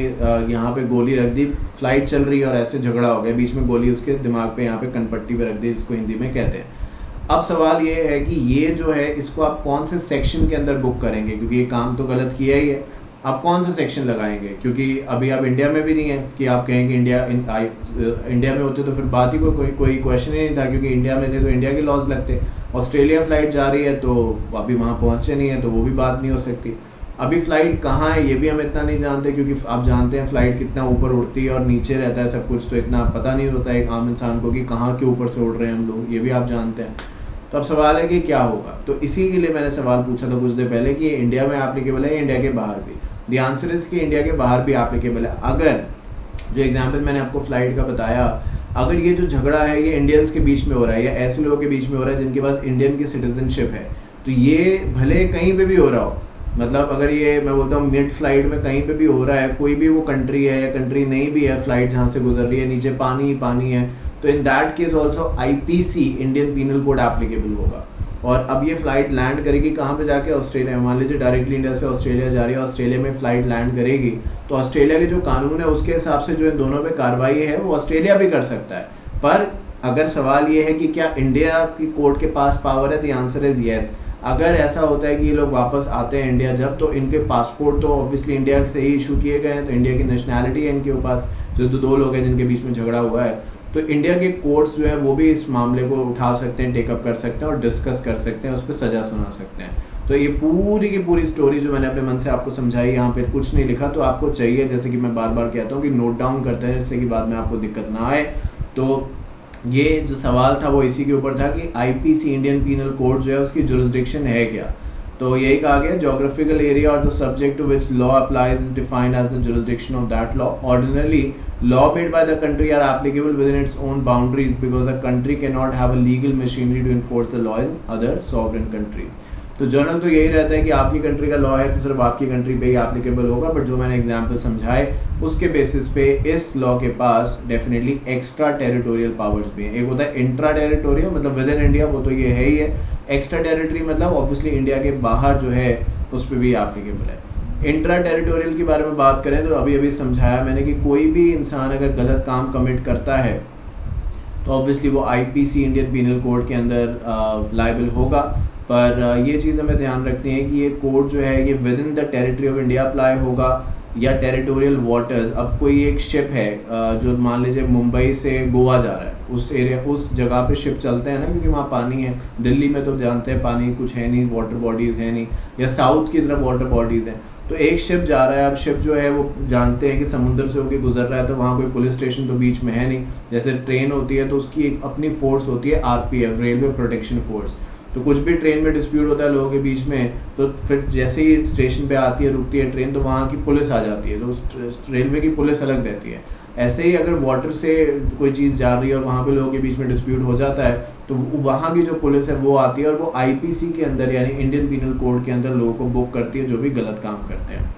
यहाँ पे गोली रख दी, फ्लाइट चल रही है और ऐसे झगड़ा हो गया, बीच में गोली उसके दिमाग पे यहाँ पे कनपट्टी पे रख दी, जिसको हिंदी में कहते हैं। अब सवाल ये है कि ये जो है इसको आप कौन से सेक्शन के अंदर बुक करेंगे, क्योंकि ये काम तो गलत किया ही है। आप कौन सा सेक्शन लगाएंगे, क्योंकि अभी आप इंडिया में भी नहीं है कि आप कहेंगे इंडिया में होते तो फिर बात ही कोई क्वेश्चन ही नहीं था, क्योंकि इंडिया में थे तो इंडिया के लॉज लगते। ऑस्ट्रेलिया फ्लाइट जा रही है तो अभी वहाँ पहुँचे नहीं है तो वो भी बात नहीं हो सकती। अभी फ़्लाइट कहाँ है ये भी हम इतना नहीं जानते, क्योंकि आप जानते हैं फ़्लाइट कितना ऊपर उड़ती है और नीचे रहता है सब कुछ, तो इतना पता नहीं होता है एक आम इंसान को कि कहाँ के ऊपर से उड़ रहे हैं हम लोग, ये भी आप जानते हैं। तो अब सवाल है कि क्या होगा, तो इसी के लिए मैंने सवाल पूछा था कुछ देर पहले कि इंडिया में एप्लीकेबल है, इंडिया के बाहर भी। द आंसर इज कि इंडिया के बाहर भी एप्लीकेबल है। अगर जो एग्जाम्पल मैंने आपको फ्लाइट का बताया, अगर ये जो झगड़ा है ये इंडियंस के बीच में हो रहा है या ऐसे लोगों के बीच में हो रहा है जिनके पास इंडियन की सिटीजनशिप है, तो ये भले कहीं पे भी हो रहा हो, मतलब अगर ये मैं बोलता हूँ मिड फ्लाइट में कहीं पे भी हो रहा है, कोई भी वो कंट्री है या कंट्री नहीं भी है, फ्लाइट जहाँ से गुजर रही है नीचे पानी ही पानी है, तो in that case also IPC Indian penal code applicable होगा। और अब ये फ्लाइट लैंड करेगी कहाँ पे जाके, ऑस्ट्रेलिया में। मान लीजिए डायरेक्टली इंडिया से ऑस्ट्रेलिया जा रही है, ऑस्ट्रेलिया में फ्लाइट लैंड करेगी, तो ऑस्ट्रेलिया के जो कानून है उसके हिसाब से जो इन दोनों पे कार्रवाई है वो ऑस्ट्रेलिया भी कर सकता है। पर अगर सवाल ये है कि क्या इंडिया की कोर्ट के पास पावर है, द आंसर इज येस। अगर ऐसा होता है कि ये लोग वापस आते हैं इंडिया जब, तो इनके पासपोर्ट तो ऑब्वियसली इंडिया से ही इशू किए गए हैं, तो इंडिया की नेशनैलिटी है इनके पास, जो दो लोग हैं जिनके बीच में झगड़ा हुआ है, तो इंडिया के कोर्ट्स जो है वो भी इस मामले को उठा सकते हैं, टेकअप कर सकते हैं और डिस्कस कर सकते हैं, उस पर सज़ा सुना सकते हैं। तो ये पूरी की पूरी स्टोरी जो मैंने अपने मन से आपको समझाई, यहाँ पे कुछ नहीं लिखा, तो आपको चाहिए, जैसे कि मैं बार बार कहता हूँ कि नोट डाउन करते हैं, जिससे कि बाद में आपको दिक्कत ना आए। तो ये जो सवाल था वो इसी के ऊपर था कि IPC इंडियन पीनल कोड जो है उसकी जुरिस्डिक्शन है क्या। तो यही कहा गया, जोग्राफिकल एरिया और the subject to which law applies is defined as the jurisdiction of that law. Ordinarily law made by the country are applicable within its own boundaries because a country cannot have a legal machinery to enforce the laws in other sovereign countries। तो journal तो यही रहता है कि आपकी country का law है तो सिर्फ आपकी कंट्री पे ही एप्लीकेबल होगा, बट जो मैंने एग्जांपल समझाए उसके बेसिस पे इस लॉ के पास डेफिनेटली एक्स्ट्रा टेरिटोरियल पावर्स भी हैं। एक होता है इंट्रा टेरिटोरियल, मतलब विद इन इंडिया, वो तो ये है ही है। एक्स्ट्रा टेरिटरी मतलब ऑब्वियसली इंडिया के बाहर जो है उस पर भी एप्लीकेबल है। इंट्रा टेरिटोरियल के बारे में बात करें तो अभी समझाया मैंने कि कोई भी इंसान अगर गलत काम कमिट करता है तो ऑब्वियसली वो IPC इंडियन पीनल कोड के अंदर लायबल होगा। पर ये चीज़ हमें ध्यान रखनी है कि ये कोड जो है ये with in the territory of India apply होगा या टेरिटोरियल वाटर्स। अब कोई एक शिप है जो मान लीजिए मुंबई से गोवा जा रहा है, उस एरिया उस जगह पे शिप चलते हैं ना, क्योंकि वहाँ पानी है। दिल्ली में तो जानते हैं पानी कुछ है नहीं, वाटर बॉडीज़ है नहीं, या साउथ की तरफ वाटर बॉडीज़ हैं। तो एक शिप जा रहा है, अब शिप जो है वो जानते हैं कि समुद्र से होकर गुजर रहा है, तो वहाँ कोई पुलिस स्टेशन तो बीच में है नहीं। जैसे ट्रेन होती है तो उसकी एक अपनी फोर्स होती है, RPF रेलवे प्रोटेक्शन फोर्स। तो कुछ भी ट्रेन में डिस्प्यूट होता है लोगों के बीच में, तो फिर जैसे ही स्टेशन पे आती है, रुकती है ट्रेन, तो वहाँ की पुलिस आ जाती है, तो रेलवे की पुलिस अलग रहती है। ऐसे ही अगर वाटर से कोई चीज़ जा रही है और वहाँ पे लोगों के बीच में डिस्प्यूट हो जाता है, तो वहाँ की जो पुलिस है वो आती है और वो IPC के अंदर यानी इंडियन पीनल कोड के अंदर लोगों को बुक करती है जो भी गलत काम करते हैं।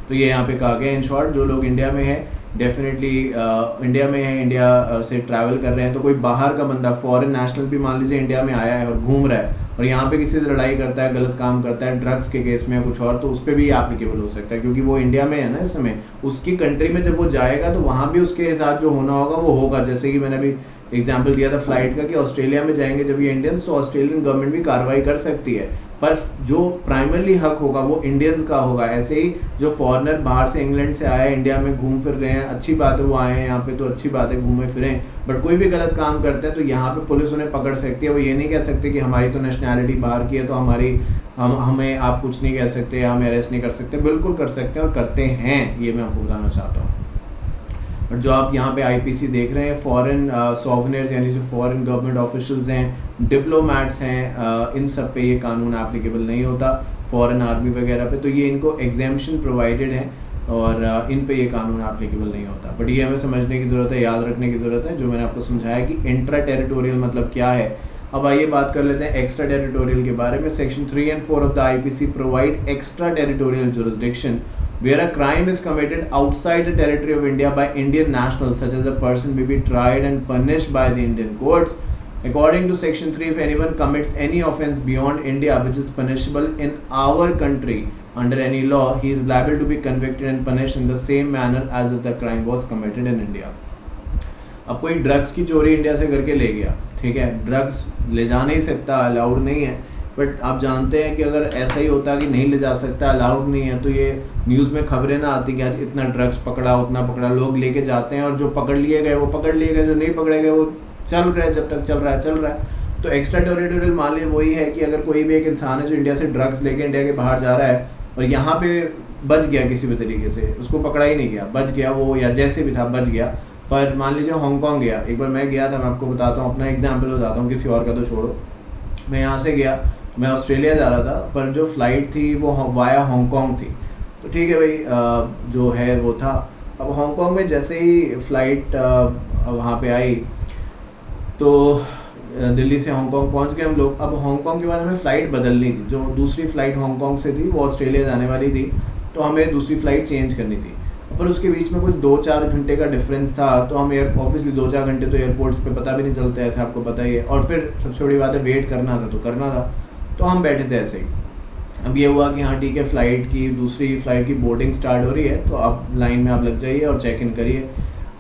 तो ये यहाँ पे कहा गया इन शॉर्ट, जो लोग इंडिया में हैं डेफिनेटली इंडिया में है, इंडिया से ट्रैवल कर रहे हैं, तो कोई बाहर का बंदा फॉरेन नेशनल भी मान लीजिए इंडिया में आया है और घूम रहा है और यहाँ पे किसी से लड़ाई करता है, गलत काम करता है ड्रग्स के केस में या कुछ और, तो उस पर भी एप्लीकेबल हो सकता है, क्योंकि वो इंडिया में है ना इस समय। उसकी कंट्री में जब वो जाएगा तो वहाँ भी उसके साथ जो होना होगा वो होगा। जैसे कि मैंने अभी एग्जाम्पल दिया था फ्लाइट का कि ऑस्ट्रेलिया में जाएंगे जब ये इंडियंस, तो ऑस्ट्रेलियन गवर्नमेंट भी कार्रवाई कर सकती है, पर जो प्राइमरली हक होगा वो इंडियन का होगा। ऐसे ही जो फॉरेनर बाहर से इंग्लैंड से आए इंडिया में घूम फिर रहे हैं, अच्छी बात है वो आए हैं यहाँ पे, तो अच्छी बात है घूमे फिरें, बट कोई भी गलत काम करते हैं तो यहाँ पे पुलिस उन्हें पकड़ सकती है। वो ये नहीं कह सकते कि हमारी तो नेशनैलिटी बाहर की है तो हमें आप कुछ नहीं कह सकते, हमें अरेस्ट नहीं कर सकते। बिल्कुल कर सकते हैं और करते हैं, ये मैं आपको बताना चाहता हूँ। बट जो आप यहाँ पे आईपीसी देख रहे हैं, फॉरेन सॉवनियर्स यानी जो फॉरेन गवर्नमेंट ऑफिशियल्स हैं, डिप्लोमैट्स हैं, इन सब पे ये कानून एप्लीकेबल नहीं होता, फॉरेन आर्मी वगैरह पे, तो ये इनको एग्जेम्पशन प्रोवाइडेड है और इन पे ये कानून एप्लीकेबल नहीं होता। बट ये हमें समझने की ज़रूरत है, याद रखने की ज़रूरत है, जो मैंने आपको समझाया कि इंट्रा टेरिटोरियल मतलब क्या है। अब आइए बात कर लेते हैं एक्स्ट्रा टेरिटोरियल के बारे में। Section 3 and 4 of the IPC provide extra territorial jurisdiction where a crime is committed outside the territory of India by Indian nationals, such as a person may be tried and punished by the Indian courts. According to Section 3, if anyone commits any offence beyond India which is punishable in our country under any law, he is liable to be convicted and punished in the same manner as if the crime was committed in India. अब कोई drugs की चोरी India से करके ले गया, ठीक है, ड्रग्स ले जा नहीं सकता, अलाउड नहीं है, बट आप जानते हैं कि अगर ऐसा ही होता कि नहीं ले जा सकता, अलाउड नहीं है, तो ये न्यूज़ में खबरें ना आती कि आज इतना ड्रग्स पकड़ा, उतना पकड़ा। लोग लेके जाते हैं और जो पकड़ लिए गए वो पकड़ लिए गए, जो नहीं पकड़े गए वो चल रहे हैं, जब तक चल रहा है। तो एक्स्ट्रा टेरिटोरियल मान लीजिए वही है कि अगर कोई भी एक इंसान है जो इंडिया से ड्रग्स लेके इंडिया के बाहर जा रहा है और यहाँ पे बच गया किसी भी तरीके से, उसको पकड़ा ही नहीं गया, बच गया वो, या जैसे भी था बच गया, पर मान लीजिए हांगकॉन्ग गया। एक बार मैं गया था, मैं आपको बताता हूँ, अपना एग्जाम्पल बताता हूँ, किसी और का तो छोड़ो। मैं यहाँ से गया, मैं ऑस्ट्रेलिया जा रहा था, पर जो फ़्लाइट थी वो वाया हांगकॉन्ग थी, तो ठीक है भाई, जो है वो था। अब हांगकॉन्ग में जैसे ही फ़्लाइट वहाँ पे आई तो दिल्ली से हांगकॉन्ग पहुँच गए हम लोग। अब हांगकॉन्ग के बाद हमें फ़्लाइट बदलनी थी, जो दूसरी फ़्लाइट हांगकॉन्ग से थी वो ऑस्ट्रेलिया जाने वाली थी, तो हमें दूसरी फ़्लाइट चेंज करनी थी। पर उसके बीच में कुछ 2-4 घंटे का डिफरेंस था, तो हम ऑब्वियसली 2-4 घंटे तो एयरपोर्ट्स पे पता भी नहीं चलता, ऐसे आपको पता ही है। और फिर सबसे बड़ी बात है वेट करना था, तो करना था, तो हम बैठे थे ऐसे ही। अब ये हुआ कि हाँ ठीक है, दूसरी फ़्लाइट की बोर्डिंग स्टार्ट हो रही है, तो आप लाइन में आप लग जाइए और चेक इन करिए।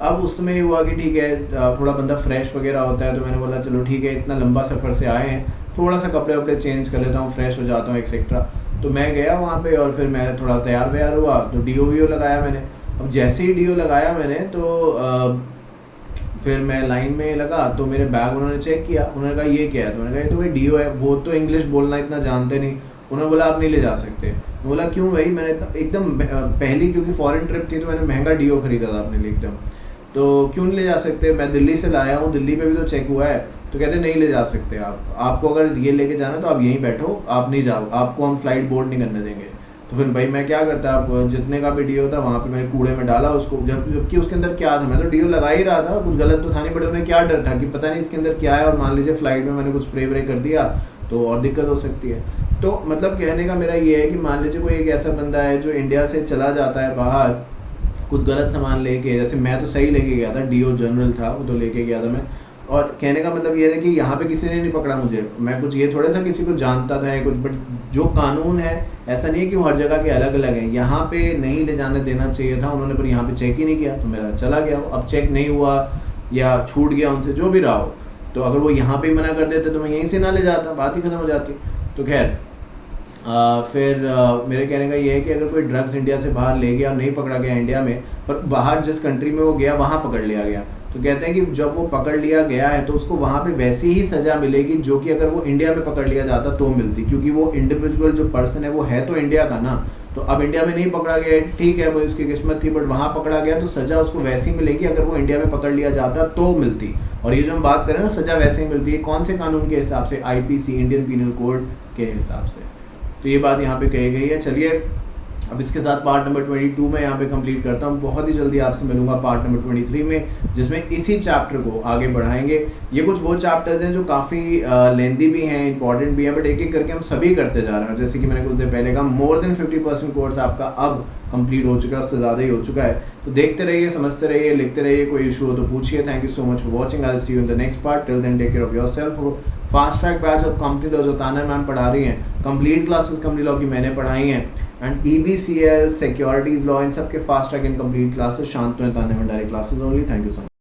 अब उस समय ये हुआ कि ठीक है, थोड़ा बंदा फ्रेश वगैरह होता है, तो मैंने बोला चलो ठीक है, इतना लंबा सफ़र से आए हैं, थोड़ा सा कपड़े वपड़े चेंज कर लेता हूँ, फ्रेश हो जाता हूँ एक्सेट्रा। तो मैं गया वहाँ पे और फिर मैं थोड़ा तैयार व्यार हुआ, तो डीओ वीओ लगाया मैंने। अब जैसे ही डीओ लगाया मैंने तो फिर मैं लाइन में लगा, तो मेरे बैग उन्होंने चेक किया, उन्होंने कहा ये क्या है, तो मैंने कहा ये तो भाई डीओ है। वो तो इंग्लिश बोलना इतना जानते नहीं, उन्होंने बोला आप नहीं ले जा सकते। मैं बोला क्यों भाई, मैंने एकदम पहली क्योंकि फॉरेन ट्रिप थी तो मैंने महंगा डीओ खरीदा था अपने लिए एकदम, तो क्यों नहीं ले जा सकते, मैं दिल्ली से लाया हूँ, दिल्ली पे भी तो चेक हुआ है। तो कहते नहीं ले जा सकते आपको अगर ये लेके जाना तो आप यहीं बैठो, आप नहीं जाओ, आपको हम फ्लाइट बोर्ड नहीं करने देंगे। तो फिर भाई मैं क्या करता, आप जितने का भी डीओ था वहाँ पे मैंने कूड़े में डाला उसको, जबकि उसके अंदर क्या था, मैं तो डीओ लगा ही रहा था, कुछ गलत तो था नहीं, बट उन्हें क्या डर था कि पता नहीं इसके अंदर क्या है, और मान लीजिए फ्लाइट में मैंने कुछ स्प्रे व्रे कर दिया तो और दिक्कत हो सकती है। तो मतलब कहने का मेरा ये है कि मान लीजिए कोई एक ऐसा बंदा है जो इंडिया से चला जाता है बाहर कुछ गलत सामान लेके, जैसे मैं तो सही लेके गया था, डीओ जनरल था वो तो लेके गया था मैं, और कहने का मतलब ये है कि यहाँ पे किसी ने नहीं पकड़ा मुझे, मैं कुछ ये थोड़ा था किसी को जानता था या कुछ, बट जो कानून है ऐसा नहीं है कि वो हर जगह के अलग अलग हैं, यहाँ पे नहीं ले जाने देना चाहिए था उन्होंने, पर यहाँ पे चेक ही नहीं किया तो मेरा चला गया। अब चेक नहीं हुआ या छूट गया उनसे, जो भी रहा हो, तो अगर वो यहाँ पे ही मना कर देते तो मैं यहीं से ना ले जाता, बात ही खत्म हो जाती। तो खैर फिर मेरे कहने का ये है कि अगर कोई ड्रग्स इंडिया से बाहर ले गया और नहीं पकड़ा गया इंडिया में, पर बाहर जिस कंट्री में वो गया वहाँ पकड़ लिया गया, तो कहते हैं कि जब वो पकड़ लिया गया है तो उसको वहाँ पे वैसी ही सज़ा मिलेगी जो कि अगर वो इंडिया में पकड़ लिया जाता तो मिलती, क्योंकि वो इंडिविजुअल जो पर्सन है वो है तो इंडिया का ना। तो अब इंडिया में नहीं पकड़ा गया, ठीक है वो उसकी किस्मत थी, बट वहाँ पकड़ा गया तो सज़ा उसको वैसी मिलेगी अगर वो इंडिया में पकड़ लिया जाता तो मिलती। और ये जो हम बात करें ना सज़ा वैसे ही मिलती है, कौन से कानून के हिसाब से, आईपीसी इंडियन पीनल कोड के हिसाब से। तो ये बात यहाँ पे कही गई है। चलिए अब इसके साथ पार्ट नंबर 22 में यहाँ पे कंप्लीट करता हूँ। बहुत ही जल्दी आपसे मिलूंगा पार्ट नंबर 23 में, जिसमें इसी चैप्टर को आगे बढ़ाएंगे। ये कुछ वो चैप्टर्स हैं जो काफ़ी लेंदी भी हैं, इंपॉर्टेंट भी हैं, बट एक एक करके हम सभी करते जा रहे हैं। जैसे कि मैंने कुछ देर पहले कहा, मोर देन 50% कोर्स आपका अब कंप्लीट हो चुका है, उससे ज़्यादा ही हो चुका है। तो देखते रहिए, समझते रहिए, लिखते रहिए, कोई इशू हो तो पूछिए। Thank you so much for watching, I will see you in the next part. Till then take care of yourself. Fast track batch of complete law जो ताना मैम पढ़ा रही हैं, कंप्लीट क्लासेस कंप्लीट लॉ की मैंने पढ़ाई हैं, and EBCL securities law इन सब के fast track and complete classes Shantanu ताना Bhandari classes only. Thank you so much.